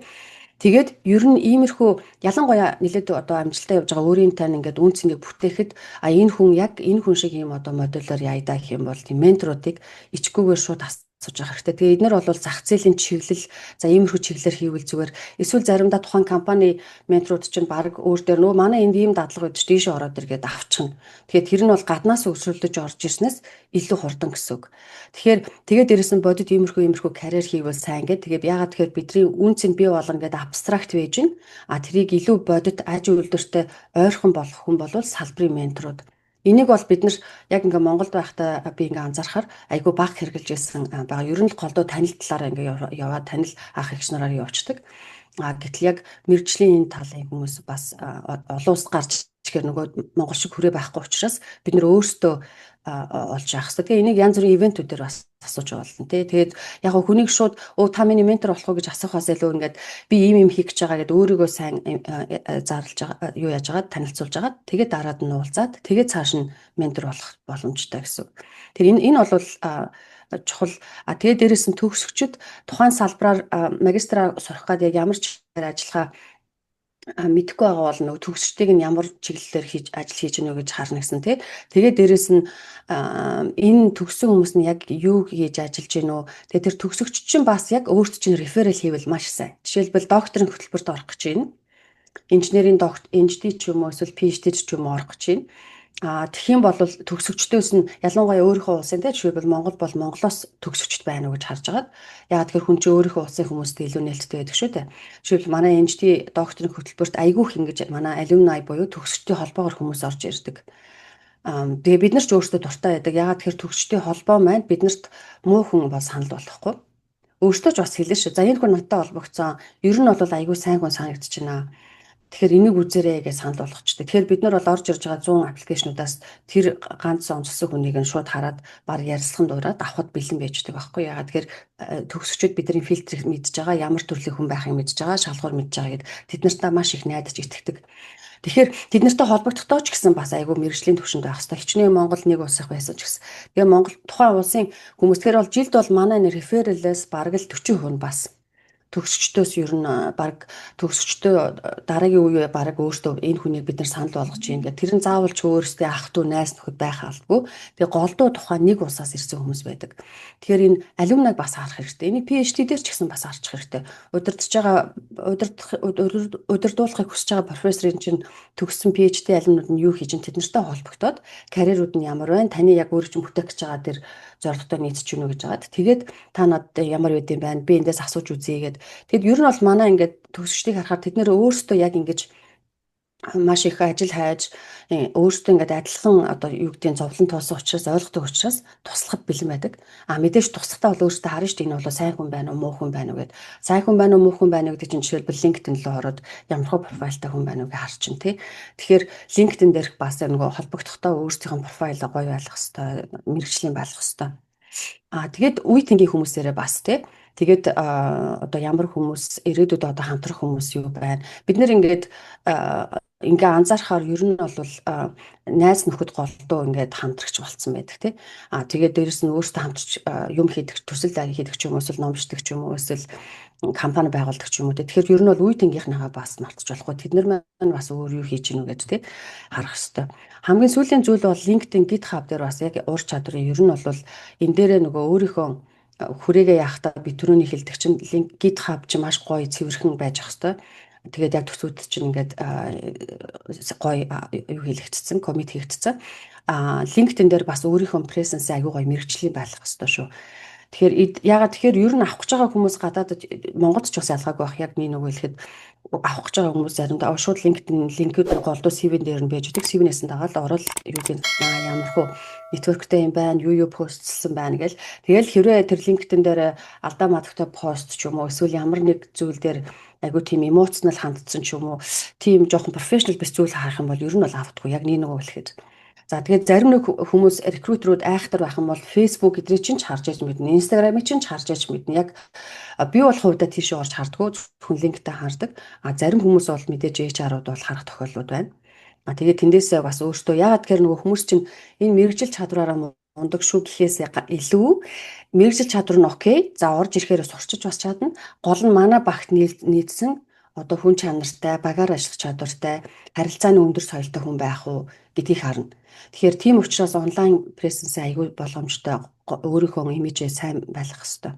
Тэгээд ер нь иймэрхүү ялангуяа нэлээд одоо амжилттай явж байгаа өөрийн тань ингээд үн цэнийг бүтээхэд энэ хүн яг энэ хүн шиг ийм одоо модулаар яйдаа гэх юм бол тийм менторуудыг ичгүүгээр шууд асууж явах хэрэгтэй. Тэгээ эднэр бол зах зээлийн чиглэл за иймэрхүү чиглэлээр хийвэл зүгээр эсвэл заримдаа тухайн компани менторууд чинь баг өөр дээр нөө манай энд ийм дадлага байдаг ч дээшээ ороод иргээд авчихна. Тэгэхээр тэр нь бол гаднаас өгшөрлөж орж ирснээс илүү хурдан гэсэн үг. Тэгээд дээрэс нь бодит иймэрхүү карьер хийвэл сайн гэдэг. Тэгээд ягаад тэгэхээр бидний үнц нь бий болгоно гэдэг абстракт байж гин. А тэрийг илүү бодит аж үйлдвэртэй ойрхон болгох хүн бол салбарын менторууд. Энийг бол бид нар яг ингээ Монголд байхдаа би ингээ анзаархаар айгүй баг хэрэгжилж байсан байгаа. Ер нь л голдуу танил талаараа ингээ яваад танил ах эгч нараар явуулдаг. Гэтэл яг мэргэжлийн энэ талын хүмүүс бас олон улсад гарч ирэхээр нөгөө Монгол шиг хүрээ байхгүй учраас бид нөр өөрсдөө олж яах хэрэгтэй. Тэгээ энийг янз бүрийн ивентүүдээр бас асууж болно тий. Тэгээд яг хөө хүнийг шууд та миний ментор болох уу гэж асуухаас илүү ингээд би ийм хийх гэж байгаа гэдээ өөрийгөө сайн зарлж байгаа юу яаж байгаа танилцуулж байгаа. Тэгээд дараад нь уулзаад тэгээд цааш нь ментор болох боломжтой гэсэн. Тэр энэ бол чухал. Тэгээд дээрэс нь төгсөгчд тухайн салбараар магистраа сурах гээд яг ямар ч ажиллахаа мэдэхгүй байгаа бол нөгөө төгсчдийг нь ямар чиглэлээр ажил хийж гэнэ гэж харна гэсэн тий. Тэгээд дээрэс нь энэ төгссөн хүмүүс нь яг юу хийж ажиллаж гэнэ үү. Тэгээд тэр төгсөгч чинь бас яг өөрт чинь реферал хийвэл маш сайн. Жишээлбэл докторийн хөтөлбөрт орох гэж байна. Инженерийн PhD ч юм уу эсвэл PhD ч юм уу орох гэж байна. Тэгэх юм бол төгсөгчдөөс нь ялангуяа өөрийнхөө улсын тий жишээлбэл Монгол бол Монголоос төгсөгчд байна уу гэж харж агаад яагаад тэгэхээр хүн чинь өөрийнхөө улсын хүмүүстэй илүү нээлттэй байдаг шүү дээ. Жишээлбэл манай PhD докторийн хөтөлбөрт айгүйх ингэж манай алюмни буюу төгсөгчдийн холбоогоор хүмүүс орж ирдэг. Тэгээ бид нар ч өөрсдөө дуртай байдаг. Яагаад тэгэхээр төгсөгчдийн холбоо маань биднэрт муу хүн бол санал болохгүй. Өөртөө ч бас хэлэн шүү. За энэ хүн надтай холбогдсон. Ер нь бол айгүй сайн хүн санагдчихна. Тэгэхээр энийг үзээрэй гэж санал болгочтой. Тэгэхээр бид нар бол орж ирж байгаа 100 аппликейшнуудаас тэр ганц онцлог хүнийг нь шууд хараад баг ярилцлаганд ураад авахд бэлэн байждаг байхгүй яагаад тэгэхээр төгсөгчд бидний фильтрийг мэдж байгаа ямар төрлийн хүн байхыг мэдж байгаа шалгуур мэдж байгаа гэд тэд нартай маш их найдаж итгэдэг. Тэгэхээр тэд нартай холбогдохдоо ч гэсэн бас айгүй мэргэжлийн төвшөнд байх хэрэгтэй. Хичнээн Монгол нэг улс их байсан ч гэсэн. Тэгээ Монгол тухайн улсын хүмүүс тэгэхээр бол жилд бол манай нэр рефералээс бараг л 40% нь бас төгсөгчдөөс ер нь баг төгсөгчдөө дараагийн үе баг өөртөө энэ хүнийг бид нар санал болгож юм гэх тэр нь заавал ч өөрсдөө ах トゥ найз нөхөд байх албагүй. Тэгээ голдуу тухайн нэг улсаас ирсэн хүмүүс байдаг. Тэгэхээр энэ алюмнаг бас харах хэрэгтэй. Энийг PhD дээр ч гэсэн бас харчих хэрэгтэй. Удирдуулахыг хүсэж байгаа профессорын чинь төгссөн PhD алюмнууд нь юу хийж ин тэд нартай холбогдоод карьерууд нь ямар байна? Таны яг өөрөө чинь бүтээх гэж байгаа тэр зорилготой нийцэж гинэ гэж хагаад тэгээд та надад ямар байд юм байна би эндээс асууж үзье гэд тэгэд ер нь бол манай ингээд төгсөгчдийг харахаар тэд нэр өөрсдөө яг ингэж маш их ажил хайж өөрсдөө ингээд адилхан одоо юу гэдгийг зовлон тоосон учраас ойлгодог учраас туслахад бэлэн байдаг. Мэдээж туслахтаа бол өөрсдөө харна шүү дээ энэ бол сайн хүн байна уу муу хүн байна уу гэд. Сайн хүн байна уу муу хүн байна уу гэдэг чинь жишээлбэл LinkedIn рүү ороод ямархуу профайлтай хүн байна уу гэж харчин тий. Тэгэхээр LinkedIn дээрх бас нөгөө холбогдохдоо өөрсдийнхөө профайлаа гоё байлгах хэрэгтэй, мэргэжлийн байлгах хэрэгтэй. Тэгээд үе тэнгийн хүмүүсээрээ бас тий. Тэгээд одоо ямар хүмүүс ирээдүйд одоо хамтрах хүмүүс юу байна. Бид нэр ингээд ингээ анзаархаар ер нь бол найз нөхөд голдуу ингээд хамтрагч болцсон байдаг тий. Тэгээд дээрэс нь өөртөө хамтарч юм хийдэг, төсөл хийдэг ч юм уу, эсвэл ном бичдэг ч юм уу, эсвэл компани байгуулдаг ч юм уу. Тэгэхээр ер нь бол үе тэнгийнхнийгаа бас мартаж болохгүй. Тэд нар маань бас өөр юу хийж гинэ гэдэг тий харах хэрэгтэй. Хамгийн сүүлийн зүйл бол LinkedIn, GitHub дээр бас яг ур чадварын ер нь бол энэ дээрээ нөгөө өөрийнхөө хүрээгээ яахтаа би түрүүний хэлдэг чинь GitHub чи маш гоё цэвэрхэн байж ах хэвээр. Тэгээд яг төсөөд чинь ингээд гоё юу хийлэгдсэн, коммит хийгдсэн. LinkedIn дээр бас өөрийнхөө presence аягүй гоё мэргэжлийн байх хэвээр шүү. Тэгэхээр ягаад тэгэхээр ер нь авах гэж байгаа хүмүүс гадаадд Монголд ч бас ялгаагүй байх. Яг нэг нөгөө хэлэхэд авах гэж байгаа хүмүүс заримдаа шууд LinkedIn линкүүд голдуу CV-н дээр нь байж байгаа. CV-нээс нь дагаад ороод юу гэх ямархуу нэтворктэй юм байна, юу постлсан байна гэл. Тэгэл хэрвээ тэр LinkedIn дээр алдаа мадагтай пост ч юм уу эсвэл ямар нэг зүйл дээр айгу тийм эмоционал хандсан ч юм уу тийм жоохон профешнл бис зүйл харах юм бол ер нь бол авахгүй. Яг нэг нөгөө хэлэхэд. За тэгээд зарим нэг хүмүүс рекрутерүүд айхтар байх юм бол Facebook эдрийг чинь ч харж яж мэднэ, Instagram-ыг чинь ч харж яж мэднэ. Яг би бол хувьдаа тийш орж хардггүй зөвхөн линкдээ хардаг. Зарим хүмүүс бол мэдээж HR-ууд бол харах тохиолдлууд байна. Тэгээд тэндээсээ бас өөртөө яагаад гэхээр нөгөө хүмүүс чинь энэ мэрэгжил чадвараараа мундаг шүү гэхээс илүү мэрэгжил чадвар нь окей. За орж ирэхээр сурчиж бас чадна. Гол нь манай багт нийцсэн одоо хүн чанартай, багаар ажиллах чадвартай, харилцааны өндөр соёлтой хүн байх уу гэдгийг харна. Тэгэхээр тийм учраас онлайн presence аягүй боломжтой өөрийнхөө имижээ сайн байлгах хэрэгтэй.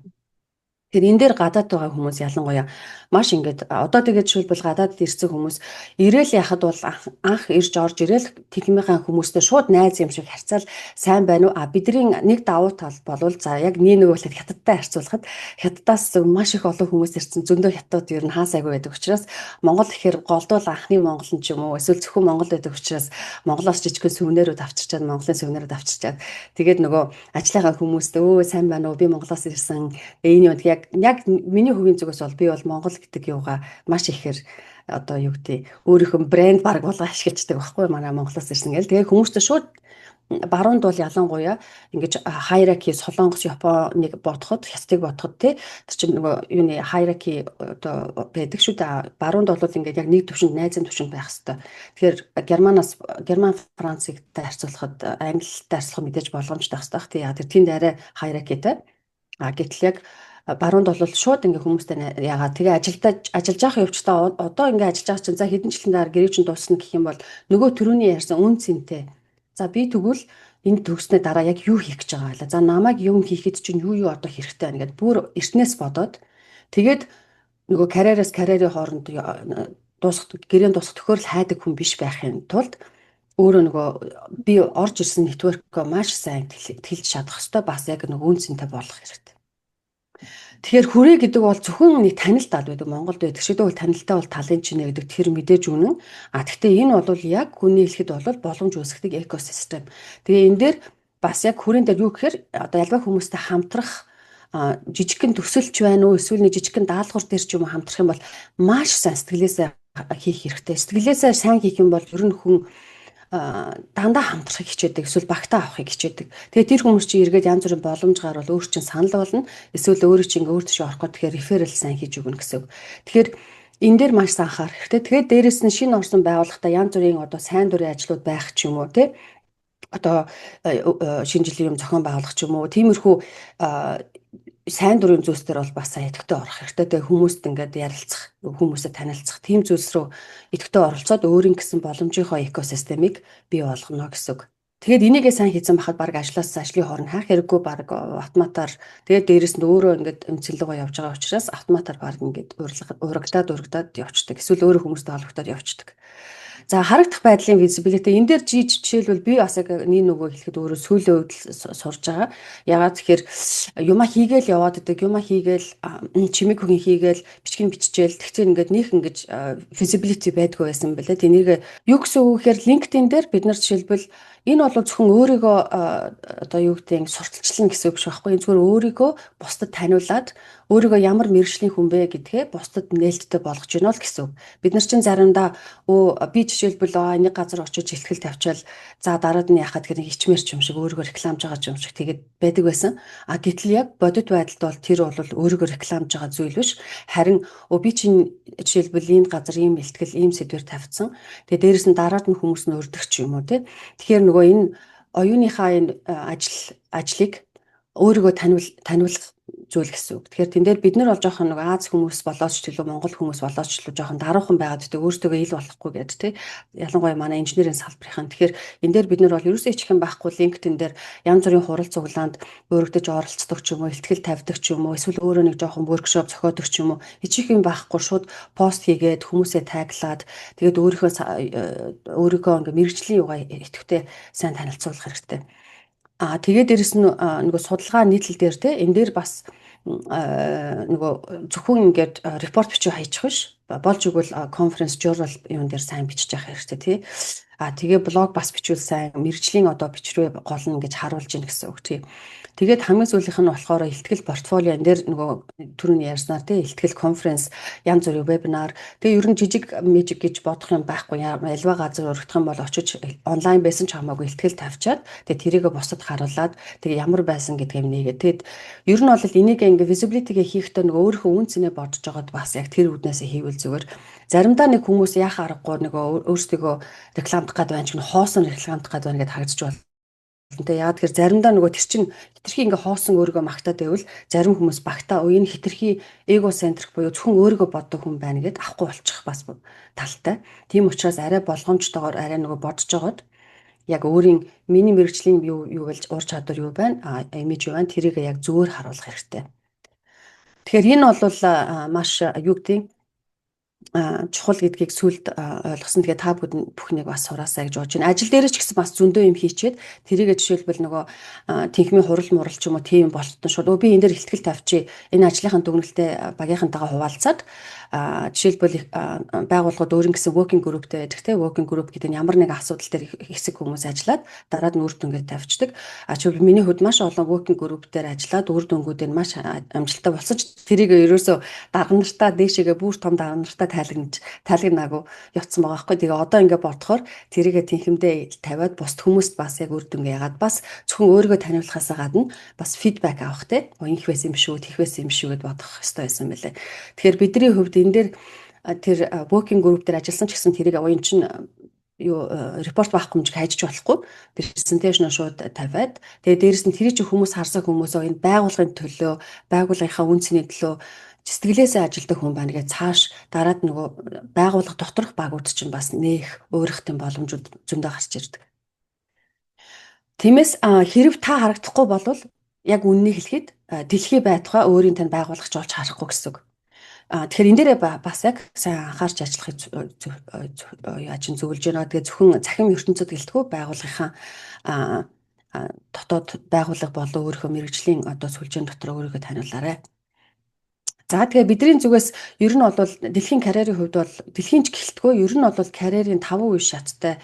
Тэгэхээр энэ дээр гадаад байгаа хүмүүс ялангуяа маш ингээд одоо тэгээд жишээлбэл гадаадд ирсэн хүмүүс ирээл яхад бол анх ирж орж ирээл техникийн хүмүүстэй шууд найз юм шиг харьцаал сайн байна уу? Бидний нэг давуу тал болвол за яг нэг болоод хятадтай харьцуулахад хятадаас маш их олон хүмүүс ирсэн зөндөө хятад ер нь хаасайгүй байдаг учраас Монгол ихээр голдуул анхны монгол нь ч юм уу эсвэл зөвхөн монгол байдаг учраас монголоос жижигхэн сүвнээрүүд авчирчаад монголын сүвнээрүүд авчирчаад тэгээд нөгөө ажлынхаа хүмүүст өө сайн байна уу? Би монголоос ирсэн. Энэ яг миний хувийн зүгээс бол би бол Монгол гэдэг юугаа маш ихээр одоо юу гэдэг өөрийнхөө брэнд баг болго ашиглаждаг байхгүй манай Монголоос ирсэн гэл. Тэгээ хүмүүстэй шууд баруунд бол ялангуяа ингэж хайраки Солонгос, Японыг бодоход, Хятадыг бодоход тий тэр чинь нөгөө юуны хайраки одоо байдаг шүү дээ. Баруунд бол ингээд яг нэг төвшөнд найзын төвшөнд байх хэвээр. Тэгэхээр Герман, Францигтай харьцуулахад Англитай харьцуулах мэдээж боломжтой байх хэвээр. Тий яа тэр тэнд арай хайракитай. Гэтэл яг баруунд бол шууд ингээ хүмүүстэй яагаад тэгээ ажиллаж явах явцдаа одоо ингээ ажиллаж байгаа чинь за хэдэн жилийн дараа гэрээ чинь дуусна гэх юм бол нөгөө төрөний ярьсан үн цэнтэй. За би тэгвэл энэ төгснөө дараа яг юу хийх гэж байгаа вэ? За намайг юм хийхэд чинь юу одоо хэрэгтэй байна гэдээ бүр эртнээс бодоод тэгээд нөгөө карьерийн хооронд гэрээний дуусах төхөөрөл хайдаг хүн биш байхын тулд өөрөө нөгөө би орж ирсэн нэтворкөө маш сайн тэлж чадах хэвээр бас яг нөгөө үн цэнтэй болох хэрэгтэй. Тэгэхээр хүрээ гэдэг бол зөвхөн нэг танил тал байдаг. Монголд байдаг шиг бол танилтай бол талын чинэ гэдэг тэр мэдээж үнэн. Гэхдээ энэ бол яг хүний хэлэхэд бол боломж үүсгдэг экосистем. Тэгээ энэ дээр бас яг хүрээнд дээр юу гэхээр одоо ялбаа хүмүүстэй хамтрах жижигхэн төсөлч байна уу эсвэл нэг жижигхэн даалгавар дээр ч юм уу хамтрах юм бол маш сайн сэтгэлээсээ хийх хэрэгтэй. Сэтгэлээсээ сайн хийх юм бол ер нь хүн дандаа хамтрахыг хичээдэг эсвэл багтаа авахыг хичээдэг. Тэгээ тэр хүмүүс чинь эргээд янз бүрийн боломж гарвал өөр чинь санал болно. Эсвэл өөрөө чинь өөр төшөө орох гэх тэгэхээр реферал сайн хийж өгнө гэсэн үг. Тэгэхээр энэ дээр маш сайн анхаарах хэрэгтэй. Тэгээд дээрэс нь шинэ орсон байгууллагатай янз бүрийн одоо сайн дурын ажлууд байх ч юм уу тий. Одоо шинэ жилийн юм зохион байгуулах ч юм уу. Тиймэрхүү сайн дурын зүйлс дээр бол бас сайн идэвхтэй орох хэрэгтэй. Тэгээ хүмүүст ингээд ярилцах, хүмүүстэй танилцах, тийм зүйлс рүү идэвхтэй оролцоод өөрийн гэсэн боломжийнхоо экосистемийг бий болгоно гэсэн үг. Тэгээд энийгээ сайн хийсэн байхад баг ажлын хооронд хайх хэрэггүй баг автоматар тэгээд дээрэс нь өөрөө ингээд эмчилгээ явж байгаа учраас автоматар баг ингээд урагдаад явцдаг. Эсвэл өөрөө хүмүүстэй холбогдоод явцдаг. За харагдах байдлын visibility энэ дээр жишээлбэл би бас яг нэг нөгөө хэлэхэд өөрөө сүүлийн үед сурж байгаа. Ягаад тэгэхээр юма хийгээл яваад идэг, юма хийгээл чимиг хөгийн хийгээл бичгийн биччихэл тэгтээ ингээд нөх ингэж visibility байдгүй байсан бэлээ. Тэнийг юу гэсэн үг гэхээр LinkedIn дээр бид нар жишээлбэл энэ бол зөвхөн өөрийгөө одоо юу гэдэг сурталчлана гэсэн үг биш байхгүй. Энэ зөвхөн өөрийгөө бусдад таниулаад өөрийгөө ямар мэргэжлийн хүн бэ гэдгээ бусдад нээлттэй болгож гинэ л гэсэн үг. Бид нар чинь заримдаа би жишээлбэл нэг газар очиж ихтгэл тавьчаал за дараад нь яхад гэх хичмэрч юм шиг өөрийгөө рекламж байгаа юм шиг тэгээд байдаг байсан. Гэтэл яг бодит байдалд бол тэр бол өөрийгөө рекламж байгаа зүйл биш. Харин би чинь жишээлбэл энэ газар ийм ихтгэл ийм сэдвэр тавьсан. Тэгээд дээрэс нь дараад нь хүмүүс нь урддаг ч юм уу тий. Тэгэхээр нөгөө энэ оюуныхаа энэ ажлыг өөрийгөө таниулах зүйл гэсэн үг. Тэгэхээр тэн дээр бид нар бол жоохон нэг Аз хүмүүс болооч ч илүү Монгол хүмүүс болооч ч илүү жоохон даруухан байгаад гэдэг өөртөө ил болохгүй гэдэг тий. Ялангуяа манай инженерийн салбарын. Тэгэхээр энэ дээр бид нар бол ерөөсөө ичих юм байхгүй LinkedIn дээр янз бүрийн хурал цуглаанд өөрөгдөж оролцдог ч юм уу, ихтгэл тавьдаг ч юм уу, эсвэл өөрөө нэг жоохон workshop зохиодог ч юм уу. Ичих юм байхгүй шууд пост хийгээд хүмүүсээ таглаад тэгээд өөрийнхөө ингээ мэрэгжлийн юугаа идэвхтэй сайн танилцуулах хэрэгтэй. Тэгээд дээрэс нь нөгөө судалгаа нийтлэл дээр те энэ дээр бас нөгөө зөвхөн ингээд репорт бичиж хайчих биш болж игэл конференц журнал юун дээр сайн бичиж явах хэрэгтэй тий. Тэгээ блог бас бичвэл сайн мэрэгжлийн одоо бичрээ гол нь ингэж харуулж ийн гэсэн үг тий. Тэгээд хамгийн сүүлийнх нь болохоор ихтгэл портфолио энэ дээр нөгөө түрүүний ярьснаар тий ихтгэл конференс янз бүрийн вебинар тэгээ ер нь жижиг мэжиг гэж бодох юм байхгүй альва газар өргөх юм бол очиж онлайн байсан ч хамаагүй ихтгэл тавьчаад тэгээ тэрийгэ бусад харуулад тэгээ ямар байсан гэдгийг нэгээд тэгэд ер нь бол энийг ингээ visibility-гээ хийхдээ нөгөө өөрийнхөө үн цэнэ бодож байгаад бас яг тэр үднээсээ хийвэл зүгээр заримдаа нэг хүмүүс яах аргагүй нөгөө өөрсдөө рекламдах гэдэг байна ч гэн хоосон рекламдах гэдэг байна гэдээ харагдаж байна. Тэ яа тэгэхээр заримдаа нөгөө тэр чин хитрхи ингээ хоосон өөрийгөө магтаад байвал зарим хүмүүс багтаа энэ хитрхи эго центрик буюу зөвхөн өөрийгөө боддог хүн байна гэд авахгүй болчих бас талтай. Тийм учраас арай болгоомжтойгоор арай нөгөө бодож жогоод яг өөрийн миний мэрэгжлийн юу болж ур чадвар юу байна имиж юу байна тэрийг яг зөвөр харуулах хэрэгтэй. Тэгэхээр энэ бол маш юу гэдэг чухал гэдгийг сүлд ойлгосон. Тэгээ та бүхнийг бас сураасаа гэж бодож байна. Ажил дээр ч гэсэн бас зөндөө юм хийчихэд тэрийгэ жишээлбэл нөгөө тэнхмийн хурал мурал ч юм уу тийм болтон шууд би энэ дээр ихтгэл тавьчих. Энэ ажлынхаа дүгнэлтээ багийнхантайгаа хуваалцаад жишээлбэл байгууллагууд өөрийн гэсэн working groupтэй байдаг те working group гэдэг нь ямар нэг асуудал дээр хэсэг хүмүүс ажиллаад дараад нь үр дүнгээ тавьчихдаг. Жишээлбэл миний хувьд маш олон working group дээр ажиллаад үр дүнгуудыг маш амжилттай болсон ч тэрийг ерөөсөө дарга нартаа дээшээгээ бүр том дарга нартаа тайлгнаагүй явцсан байгаа байхгүй. Тэгээ одоо ингээ бодохоор тэрийгэ тэнхимдээ тавиад бусд хүмүүст бас яг үр дүнгээ ягаад бас зөвхөн өөрийгөө таниулахаас гадна бас фидбек авах те инх байсан юм шүү тех байсан юм шүү гэд бодох хэрэгтэй байсан байлээ. Тэгэхээр бидний хувьд энэ дээр тэр working group дээр ажилласан ч гэсэн тэрийг уян чин юу репорт байхгүй юм жиг хайж болохгүй презентацийн шууд тавиад тэгээ дээрэс нь тэрий чи хүмүүс харсан хүмүүсөө энэ байгууллагын төлөө байгууллагынхаа үн цэний төлөө сэтгэлээсээ ажилдаг хүн байна гэж цааш дараад нөгөө байгууллага доторх багууд чинь бас нээх өөрийнхтэн боломжууд зөндөө гарч ирдэг. Тиймээс хэрв та харагдахгүй болвол яг үннийг хэлэхэд дэлхий байтугай өөрийн тань байгуулгач болж харахгүй гэсэн үг. Тэгэхээр энэ дээрээ бас яг сайн анхаарч ажиллахыг яаж зөвлөж байна. Тэгээ зөвхөн цахим ертөнцид гэлтгүү байгууллагынхаа дотоод байгууллага болон өөрийнхөө мэрэгжлийн одоо сүлжээний дотор өөрийгөө таниулаарай. За тэгээ бидний зүгээс ер нь бол дэлхийн карьерийн хувьд бол дэлхийн ч гэлтгөө ер нь бол карьерийн 5 үе шаттай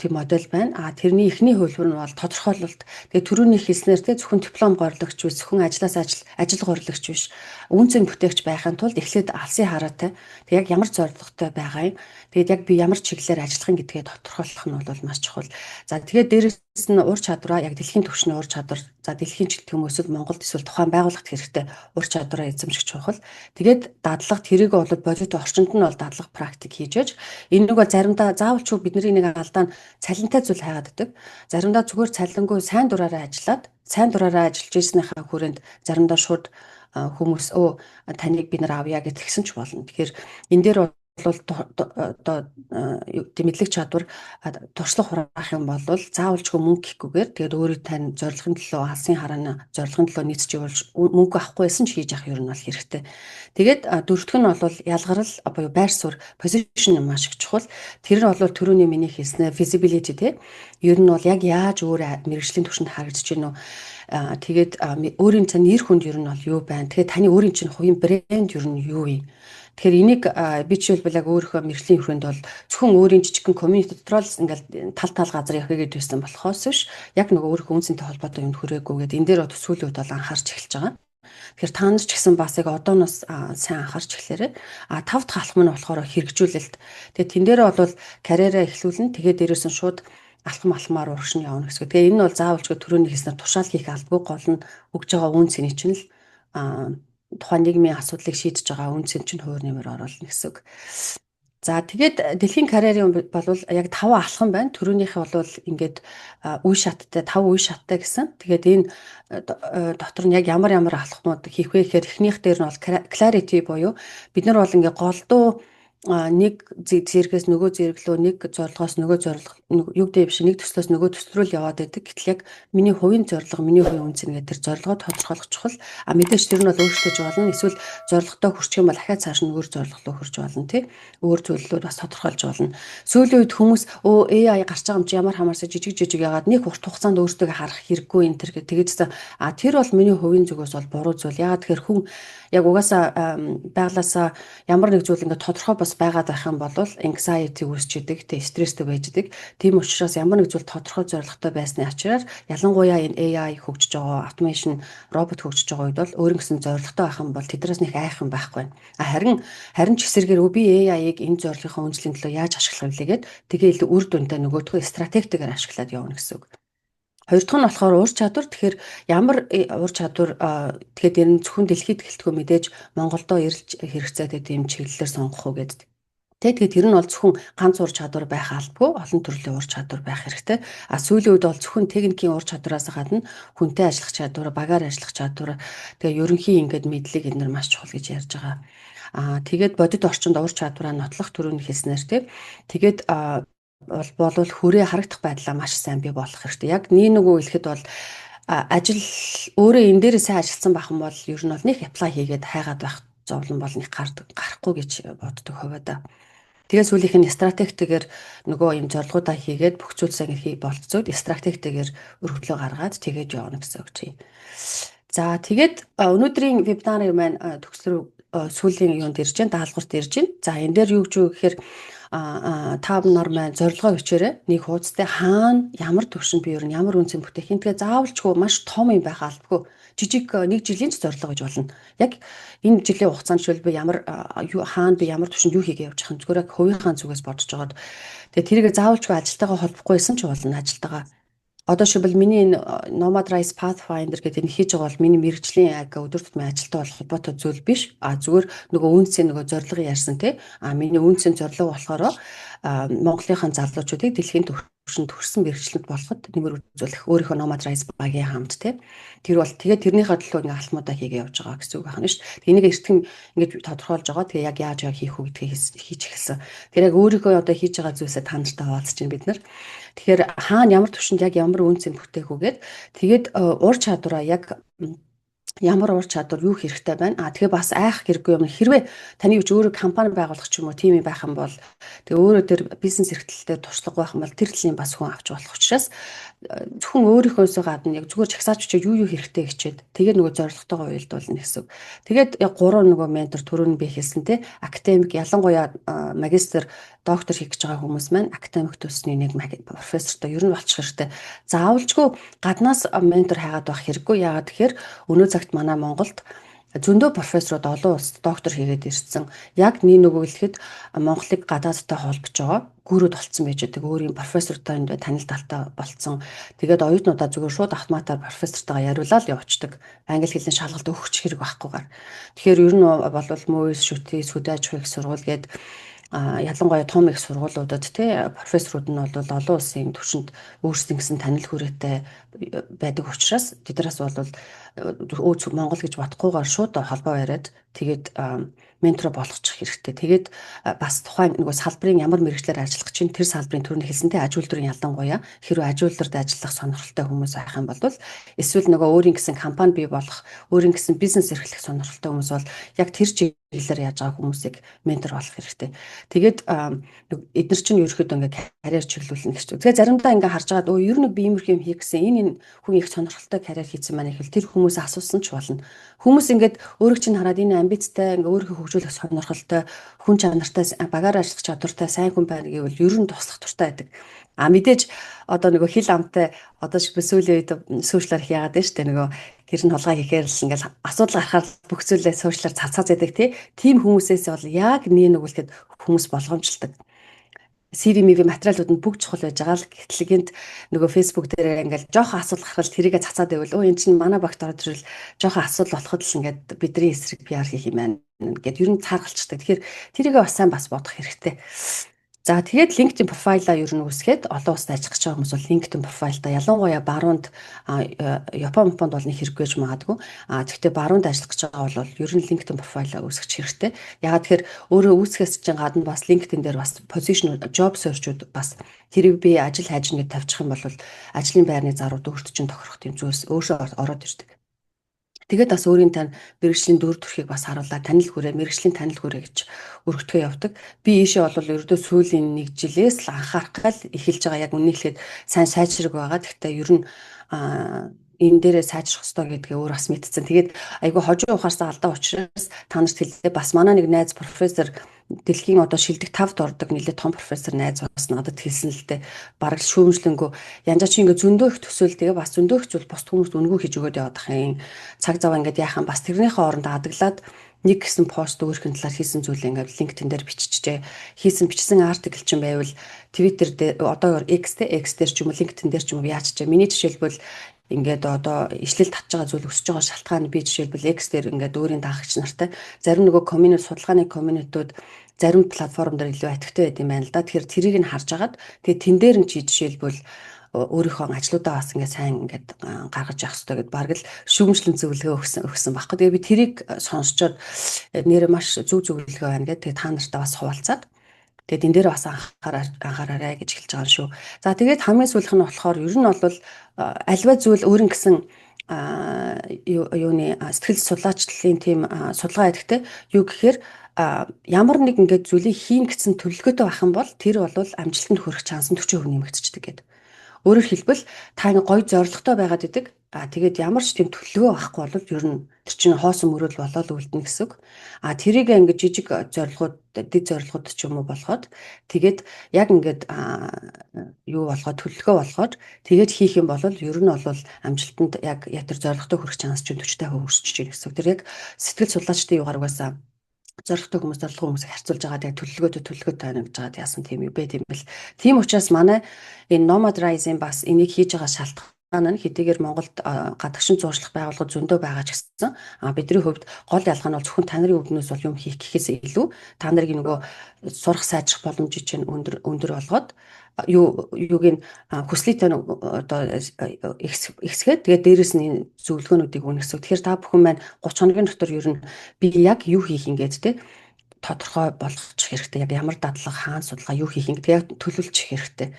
тийм модель байна. Тэрний эхний хөлбөр нь бол тодорхойлолт. Тэгээ түрүүний хэлснээр те зөвхөн диплом горлогч биш, зөвхөн ажил горлогч биш. Үн цэн бүтээгч байхын тулд эхлээд алсын хараатай. Тэг яг ямар зорилготой байгаа юм. Тэгээд яг би ямар чиглэлээр ажиллах нь гэдгээ тодорхойлох нь бол маш чухал. За тэгээд дээрэс нь ур чадвараа яг дэлхийн түвшний ур чадвар, за дэлхийн жилт хүмүүсд Монголд эсвэл тухайн байгууллагт хэрэгтэй ур чадвараа эзэмших чухал. Тэгээд дадлага тэрийг бол бодит орчинд нь бол дадлага практик хийж яж. Энэ нэг бол заримдаа заавал ч бидний нэг алдаа нь цалинтай зүйл хайгаад байдаг. Заримдаа зүгээр цалингүй сайн дураараа ажиллаад, сайн дураараа ажиллаж ирснийхаа хүрээнд заримдаа шууд хүмүүс таныг бид нар авъя гэдгсэн ч болно. Тэгэхээр энэ дээр одоо мэдлэг чадвар туршлага хураах юм бол заавал ч мөнгө гэхгүйгээр тэгээд өөрийн тань зорилгын төлөө алсын харааны зорилгын төлөө нийцж явуулж мөнгө авахгүй байсан ч хийж явах юм нь бол хэрэгтэй. Тэгээд дөрөвдүг нь бол ялгарл буюу байр суурь position маш их чухал. Тэр нь бол түрүүний миний хэлснээр visibility те. Ер нь бол яг яаж өөр мэрэгжлийн түвшинд харагдаж байна уу? Тэгээд өөрийн цан нэр хүнд ер нь бол юу байна? Тэгээд таны өөрийн чинь хувийн брэнд ер нь юу вэ? Тэгэхээр энийг би жишээлбэл яг өөрийнхөө мэрэгжлийн хүрээнд бол зөвхөн өөрийн жижигхэн community дотор л ингээл тал газар явах гээд байсан болохоос биш яг нөгөө өөрийнхөө үнцэнтэй холбоотой юмд хүрээгүй гэдэг энэ дээр сүүлийн үед бол анхаарч эхэлж байгаа. Тэгэхээр та нар ч гэсэн бас яг одооноос сайн анхаарч эхлээрэй. 5 дахь алхам нь болохоор хэрэгжүүлэлт. Тэгээд тэн дээр бол карьераа эхлүүлнэ. Тэгээд дээрээс нь шууд алхмаар урагш нь явна гэсэн. Тэгээ энэ нь бол заавалчгүй төрөний хийснээр тушаал хийх албагүй гол нь өгж байгаа үн цэний чинь л тухайн нийгмийн асуудлыг шийдэж байгаа үн цэн чинь хувь нэмэр оруулна гэсэн үг. За тэгээд дэлхийн карьерийн бол яг 5 алхам байна. Төрөөнийхээ бол ингээд үе шаттай 5 үе шаттай гэсэн. Тэгээд энэ дотор нь яг ямар алхмууд хийх вэ гэхээр эхнийх дээр нь бол clarity буюу бид нар бол ингээд голдуу нэг зэрэгээс нөгөө зэрэг рүү нэг зорилгоос нөгөө зорилго юу гэдэг биш нэг төслөөс нөгөө төсөл рүү яваад байдаг. Гэтэл яг миний хувийн зорилго, миний хувийн үнц нэгэ тэр зорилгоо тодорхойлох чухал. Мэдээж тэр нь бол өөрчлөж болно. Эсвэл зорилготой хүрчих юм бол ахаад цааш нь өөр зорилго руу хүрч болно тий. Өөр зүйлүүд бас тодорхойлж болно. Сүүлийн үед хүмүүс AI гарч байгаа юм чи ямар хамаарсаа жижиг ягаад нэг урт хугацаанд өөртөө харах хэрэггүй энэ төр тэгээд тэр бол миний хувийн зүгээс бол буруу зүйл. Ягаад тэгэхээр хүн яг угаасаа байглаасаа ямар нэг зүйл ингээд тодорхой бас байгаад байх юм бол anxiety үүсчихэд, тэ стресстэй байж идэг. Тийм учраас ямар нэг зүйл тодорхой зорилготой байсны ачаар ялангуяа энэ AI хөгжиж байгаа, automation, робот хөгжиж байгаа үед бол өөрийн гэсэн зорилготой байх юм бол тэднээс нэг айхан байхгүй. Харин ч эсэргээр би AI-ыг энэ зорилгынхаа үнэлэхийн төлөө яаж ашиглах вэ гэгээд тэгээ илүү үр дүнтэй нөгөөдхөө стратегитэйгээр ашиглаад явна гэсэн үг. Хоёр дахь нь болохоор ур чадвар. Тэгэхээр ямар ур чадвар тэгэхээр энэ зөвхөн дэлхийд гэлтгөө мэдээж Монголдо ирж хэрэгцээтэй тийм чиглэлээр сонгох уу гэдэг. Тэгээд тэр нь бол зөвхөн ганц ур чадвар байх албагүй олон төрлийн ур чадвар байх хэрэгтэй. Сүүлийн үед бол зөвхөн техникийн ур чадвараас гадна хүнтэй ажиллах чадвар, багаар ажиллах чадвар, тэгээ ерөнхий ингээд мэдлэг энэ нар маш чухал гэж ярьж байгаа. Тэгээд бодит орчинд ур чадвараа нотлох төрөний хэлснээр тэгээд болвол хүрээ харагдах байдлаа маш сайн бий болох хэрэгтэй. Яг нөгөө хэлэхэд бол ажил өөрөө энэ дээр сайн ажилласан байх юм бол ер нь бол нэг apply хийгээд хайгаад байх зовлон бол нэг гарахгүй гэж боддог хувьдаа. Тэгээд сүүлийнх нь стратегтэйгээр нөгөө юм зорилгоудаа хийгээд бүх зүйлсээ болцоод стратегтэйгээр өргөдлөө гаргаад тэгээд явна гэсэн үг чи. За тэгээд өнөөдрийн вебинарын маань төгсрөө сүүлийн юунд ирж байна, даалгаварт ирж байна. За энэ дээр юу гэж юу гэхээр та нар маань зорилгоо бичээрэй. Нэг хуудастай хаана ямар төвшин би ер нь ямар үнцэн бүтээх юм. Тэгээ заавалчгүй маш том юм байх албагүй. Жижиг нэг жилийн ч зорилго гэж болно. Яг энэ жилийн хугацаанд шил би хаана би ямар төвшөнд юу хийгээ явж байгаа юм. Зүгээр яг хувийнхаа зүгээс бодож жагаад тэгээ тэрийг заавалчгүй ажилтайгаа холбохгүйсэн ч болно ажилтайгаа. Одоо шибэл миний энэ Nomad Rise Pathfinder гэдэг энэ хийж байгаа бол миний мэрэгжлийн яг өдөр тутмын ажилтай болох холбоотой зүйл биш. Зүгээр нөгөө үнцэн нөгөө зорилгын ярьсан тий. Миний үнцэн зорилго болохоор Монголынхаа залуучуудыг дэлхийн төвшөнд хүрсэн мэрэгчлэнт болоход нэмэр үзүүлэх өөрийнхөө Nomad Rise багийн хамт тий. Тэр бол тэгээд тэрнийхээ төлөө ингээ алтмуудаа хийгээ явж байгаа гэсэн үг байна шүү дээ. Энийг эртхэн ингээд тодорхойлж байгаа. Тэгээ яг яаж хийх үү гэдгийг хийж эхэлсэн. Тэр яг өөрийнхөө одоо хийж байгаа зүйлсээ та нартай хуваалцаж байна бид нар. Тэгэхээр хаана ямар төвшөнд яг ямар үнцэн бүтээх үгээд тэгээд ур чадвараа яг ямар ур чадвар юу хэрэгтэй байна. Тэгээ бас айх хэрэггүй юм. Хэрвээ таны үуч өөрөө компани байгуулах ч юм уу тийм юм байх юм бол тэгээ өөрөө тэр бизнес эрхтэлтэй туршлага байх юм бол тэр төлөлийн бас хүн авч болох учраас зөвхөн өөрийнхөөсөө гадна яг зүгээр чагсаач чиг юу хэрэгтэй хичээд тэгээд нөгөө зорилготойгоо уялдуулна гэсэн. Тэгээд яг 3 нөгөө ментор түрүүн би хэлсэн те академик ялангуяа магистр доктор хийх гэж байгаа хүмүүс маань академик төсний нэг профессортой ер нь болчих хэрэгтэй. Заавалжгүй гаднаас ментор хайгаад байх хэрэггүй. Яагаад тэгэхээр өнөө цагт манай Монголд зөндөө профессорууд олон улсад доктор хийгээд ирсэн. Яг нөгөө хэлэхэд Монголыг гадаадтай холбож байгаа гүрүүд болцсон байж байгаа. Өөрийн профессортой танил талтай болцсон. Тэгээд оюутнуудаа зүгээр шууд автоматар профессортойгоо яриулаад явуулдаг. Англи хэлний шалгалт өгөх хэрэг байхгүйгээр. Тэгэхээр ер нь болвол МΟИС, ШүТ, Сүдэ аж ахуйн сургууль гээд ялангуяа том их сургуулиудад профессорууд нь бол олон улсын түвшинд өөрсдийн гэсэн танил хүрээтэй байдаг учраас тэднээс бол Монгол гэж бодохгүйгээр шууд холбоо яриад тэгээд ментор болгочих хэрэгтэй. Тэгээд бас тухайн нөгөө салбарын ямар мэргэжлэр ажиллах чинь тэр салбарын төрөний хэлсэнтэй аж үйлдвэрийн ялангуяа хэрвээ аж үйлдвэрт ажиллах сонирхолтой хүмүүс байх юм бол эсвэл нөгөө өөрийн гэсэн компани бий болох, өөрийн гэсэн бизнес эрхлэх сонирхолтой хүмүүс бол яг тэр чиглэлээр яаж байгаа хүмүүсийг ментор болох хэрэгтэй. Тэгээд эдгээр чинь ерөөхдөө ингээ карьер чиглүүлнэ гэж. Тэгээ заримдаа ингээ харж байгаад ер нь би иймэрхүү юм хийх гэсэн энэ хүн их сонирхолтой карьер хийсэн маань ихэл тэр хүмүүсээ асуусан ч болно. Хүмүүс ингээд өөрийг чинь хараад энэ амбицтай ингээ өөрийнхөө хөгжүүлэх сонирхолтой хүн чанартай багаар ажиллах чадвартай сайн хүн байна гэвэл ер нь туслах туртай байдаг. Мэдээж одоо нөгөө хил амтай одоо сүүлийн үед сүүчлэр хийгээд байна шүү дээ нөгөө гэр нь хулгай хийхээр л ингээл асуудал гарахаар бүх зүйлээ сүүчлэр цацаад байдаг тийм хүмүүсээс бол яг нэгүүлэхэд хүмүүс болгоомжлдог. CV материалууд нь бүгд чухал байж байгаа л гэтэл гинт нөгөө фейсбુક дээр ингээл жоохон асуудал гарахад тэрийгэ цацаад байвал энэ чинь манай багт ороод ирвэл жоохон асуудал болоход л ингээд бидний эсрэг PR хийх юм байна гэд ер нь цааргалцдаг. Тэгэхээр тэрийгэ бас сайн бас бодох хэрэгтэй. За тэгээд LinkedIn профайлаа ер нь үүсгээд олон улсад ажиллаж байгаа хүмүүс бол LinkedIn профайлдаа ялангуяа баруунд Японд бол нэг хэрэггүй ч магадгүй. Гэхдээ баруунд ажиллах гэж байгаа бол ер нь LinkedIn профайлаа үүсгэж хэрэгтэй. Ягаад тэгэхээр өөрөө үүсгэхээс чинь гадна бас LinkedIn дээр бас position job search-ууд бас тэрийг би ажил хайж ингэ тавьчих юм бол ажлын байрны зарууд өөртөө чинь тохирох тийм зүйлс өөрсөө ороод ирдэг. Тэгээд бас өөрийн тань мэрэгжлийн дүр төрхийг бас харуулаад танил хүрээ, мэрэгжлийн танил хүрээ гэж өргөдгөө явдаг. Би ийшээ бол ердөө сүүлийн 1 жилээс л анхаарах гал эхэлж байгаа яг үнэ хэлэхэд сайн сайжраг байгаа. Гэхдээ ер нь энэ дээрээ сайжрах хэрэгтэй гэдгээ өөр бас мэдсэн. Тэгээд айгүй хожуу ухаарсан алдаа учраас та нарт хэлээ. Бас манай нэг найз профессор дэлхийн одоо шилдэг 5-д ордог нэлээд том профессор найз бас надад хэлсэн л дээ. Бараг шүүмжлэнгөө янзаа чи ингээ зөндөө их төсөөл тэгээ бас зөндөө их зүйл бусд хүмүүст үнгүй хийж өгөөд яваад ах юм. Цаг зав ингээд яахан бас тэрнийхээ оронд адаглаад нэг гэсэн пост өөрхөн талаар хийсэн зүйлээ ингээд LinkedIn дээр биччихжээ. Бичсэн артикл чинь байвал Twitter дээр одоо X дээр ч юм уу LinkedIn дээр ч юм уу яачжээ. Миний жишээлбэл ингээд одоо ишлэл татж байгаа зүйл өсөж байгаа шалтгаан би жишээлбэл X дээр ингээд өөрийн дагагч нартай зарим нөгөө комьюнити судалгааны комьюнитууд зарим платформ дээр илүү активтэй байд юм байна л да. Тэгэхээр тэрийг нь харж агаад тэгээ тэн дээр нь чи жишээлбэл өөрийнхөө ажлуудаа бас ингээд сайн ингээд гаргаж явах хэрэгтэй гэдээ бараг л шүүмжлэн зөвлөгөө өгсөн багхгүй. Тэгээ би тэрийг сонсчоод нэрээ маш зөв зөвлөгөө байна гэдэг. Тэгээ та нартай бас хуваалцаад тэгээд энэ дээр бас анхаараарай гэж хэлж байгаа шүү. За тэгээд хамгийн сүүлийнх нь болохоор ер нь бол альва зүйл өөрийн гэсэн юуны сэтгэл судлаачлалын тийм судалгаа хийхдээ юу гэхээр ямар нэг ингээд зүйлийг хийн гэсэн төлөвлөгөөтэй байх юм бол тэр бол амжилтанд хүрэх шанс нь 40% нэмэгдчихдэг гэдэг. Өөрөөр хэлбэл та нэг гоё зорилготой байгаад идэг. Тэгээд ямар ч тийм төлөвлөгөө байхгүй бол ер нь тэр чинь хоосон мөрөл болоод үлдэнэ гэсэн үг. Тэрийг ингээд жижиг зорилгууд, дэд зорилгууд ч юм уу болгоод тэгээд яг ингээд юу болгоод төлөвлөгөө болгоод тэгээд хийх юм бол ер нь бол амжилтанд яг тэр зорилготой хүрэх шанс чинь 40% өсөж чинь гэсэн үг. Тэр яг сэтгэл судлаачдын югаар угаасаа зорилготой хүмүүсийг харьцуулж байгаа яг төлөвлөгөөтэй байна гэж байгаа яасан тийм юм бэ тийм бэл. Тийм учраас манай энэ Nomad Rise-ийн бас энийг хийж байгаа шалтгаан нь хэдийгээр Монголд гадагшин зуршлах байгууллагууд зөндөө байгаа ч гэсэн бидний хувьд гол ялгаа нь бол зөвхөн та нарын үүднээс бол юм хийх гэхээс илүү та нарыг нөгөө сурах сайжрах боломжийг чинь өндөр болгоод юуг нь хүслийтэй одоо ихсгээд тэгээд дээрэс нь зөвлөгөөнүүдийг өгнө гэсэн. Тэгэхээр та бүхэн маань 30 хоногийн дотор ер нь би яг юу хийх ингээд те тодорхой болгочих хэрэгтэй. Яг ямар дадлага, хаана судалгаа юу хийх ингээд төлөвлөчих хэрэгтэй.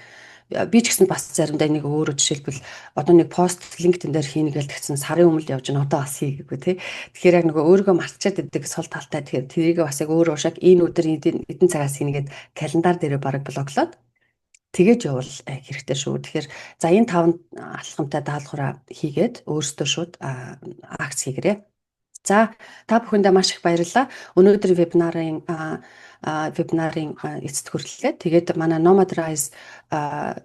Би ч гэсэн бас заримдаа нэг өөрөө жишээлбэл одоо нэг пост LinkedIn дээр хийнэ гэж тэгсэн сарын өмнө явж байна одоо бас хийгээгүй тий. Тэгэхээр яг нөгөө өөрийгөө мартчихад идэг сул талтай тэгэхээр тэрийг бас яг өөрөө уушаг энэ өдөр эдэн цагаас хийнэ гэд календар дээрээ бараг блоглоод тэгэж явал хэрэгтэй шүү. Тэгэхээр за энэ 5 алхамтай даалгавраа хийгээд өөрсдөө шууд акц хийгээрэй. За та бүхэндээ маш их баярлалаа. Өнөөдөр вебинарын эцэст хүрэлээ. Тэгээд манай Nomad Rise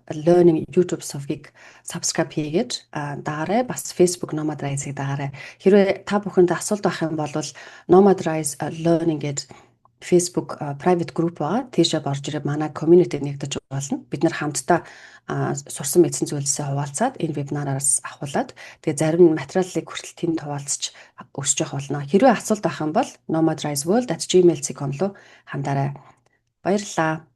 Learning YouTube сувгийг subscribe хийгээд дагаарай. Бас Facebook Nomad Rise-ыг дагаарай. Хэрвээ та бүхэнд асуулт байх юм бол Nomad Rise Learning гэдэг Facebook private group байгаа. Тийшээ борж ирээ манай community нэгдэж болно. Бид нар хамтдаа сурсан мэдсэн зүйлсээ хуваалцаад энэ вебинараас авахуулаад тэгээ зарим материалыг хүртэл тэнд хуваалцаж өсөж явах болно. Хэрвээ асуулт байх юм бол nomadriseworld@gmail.com руу хандаарай. Баярлалаа.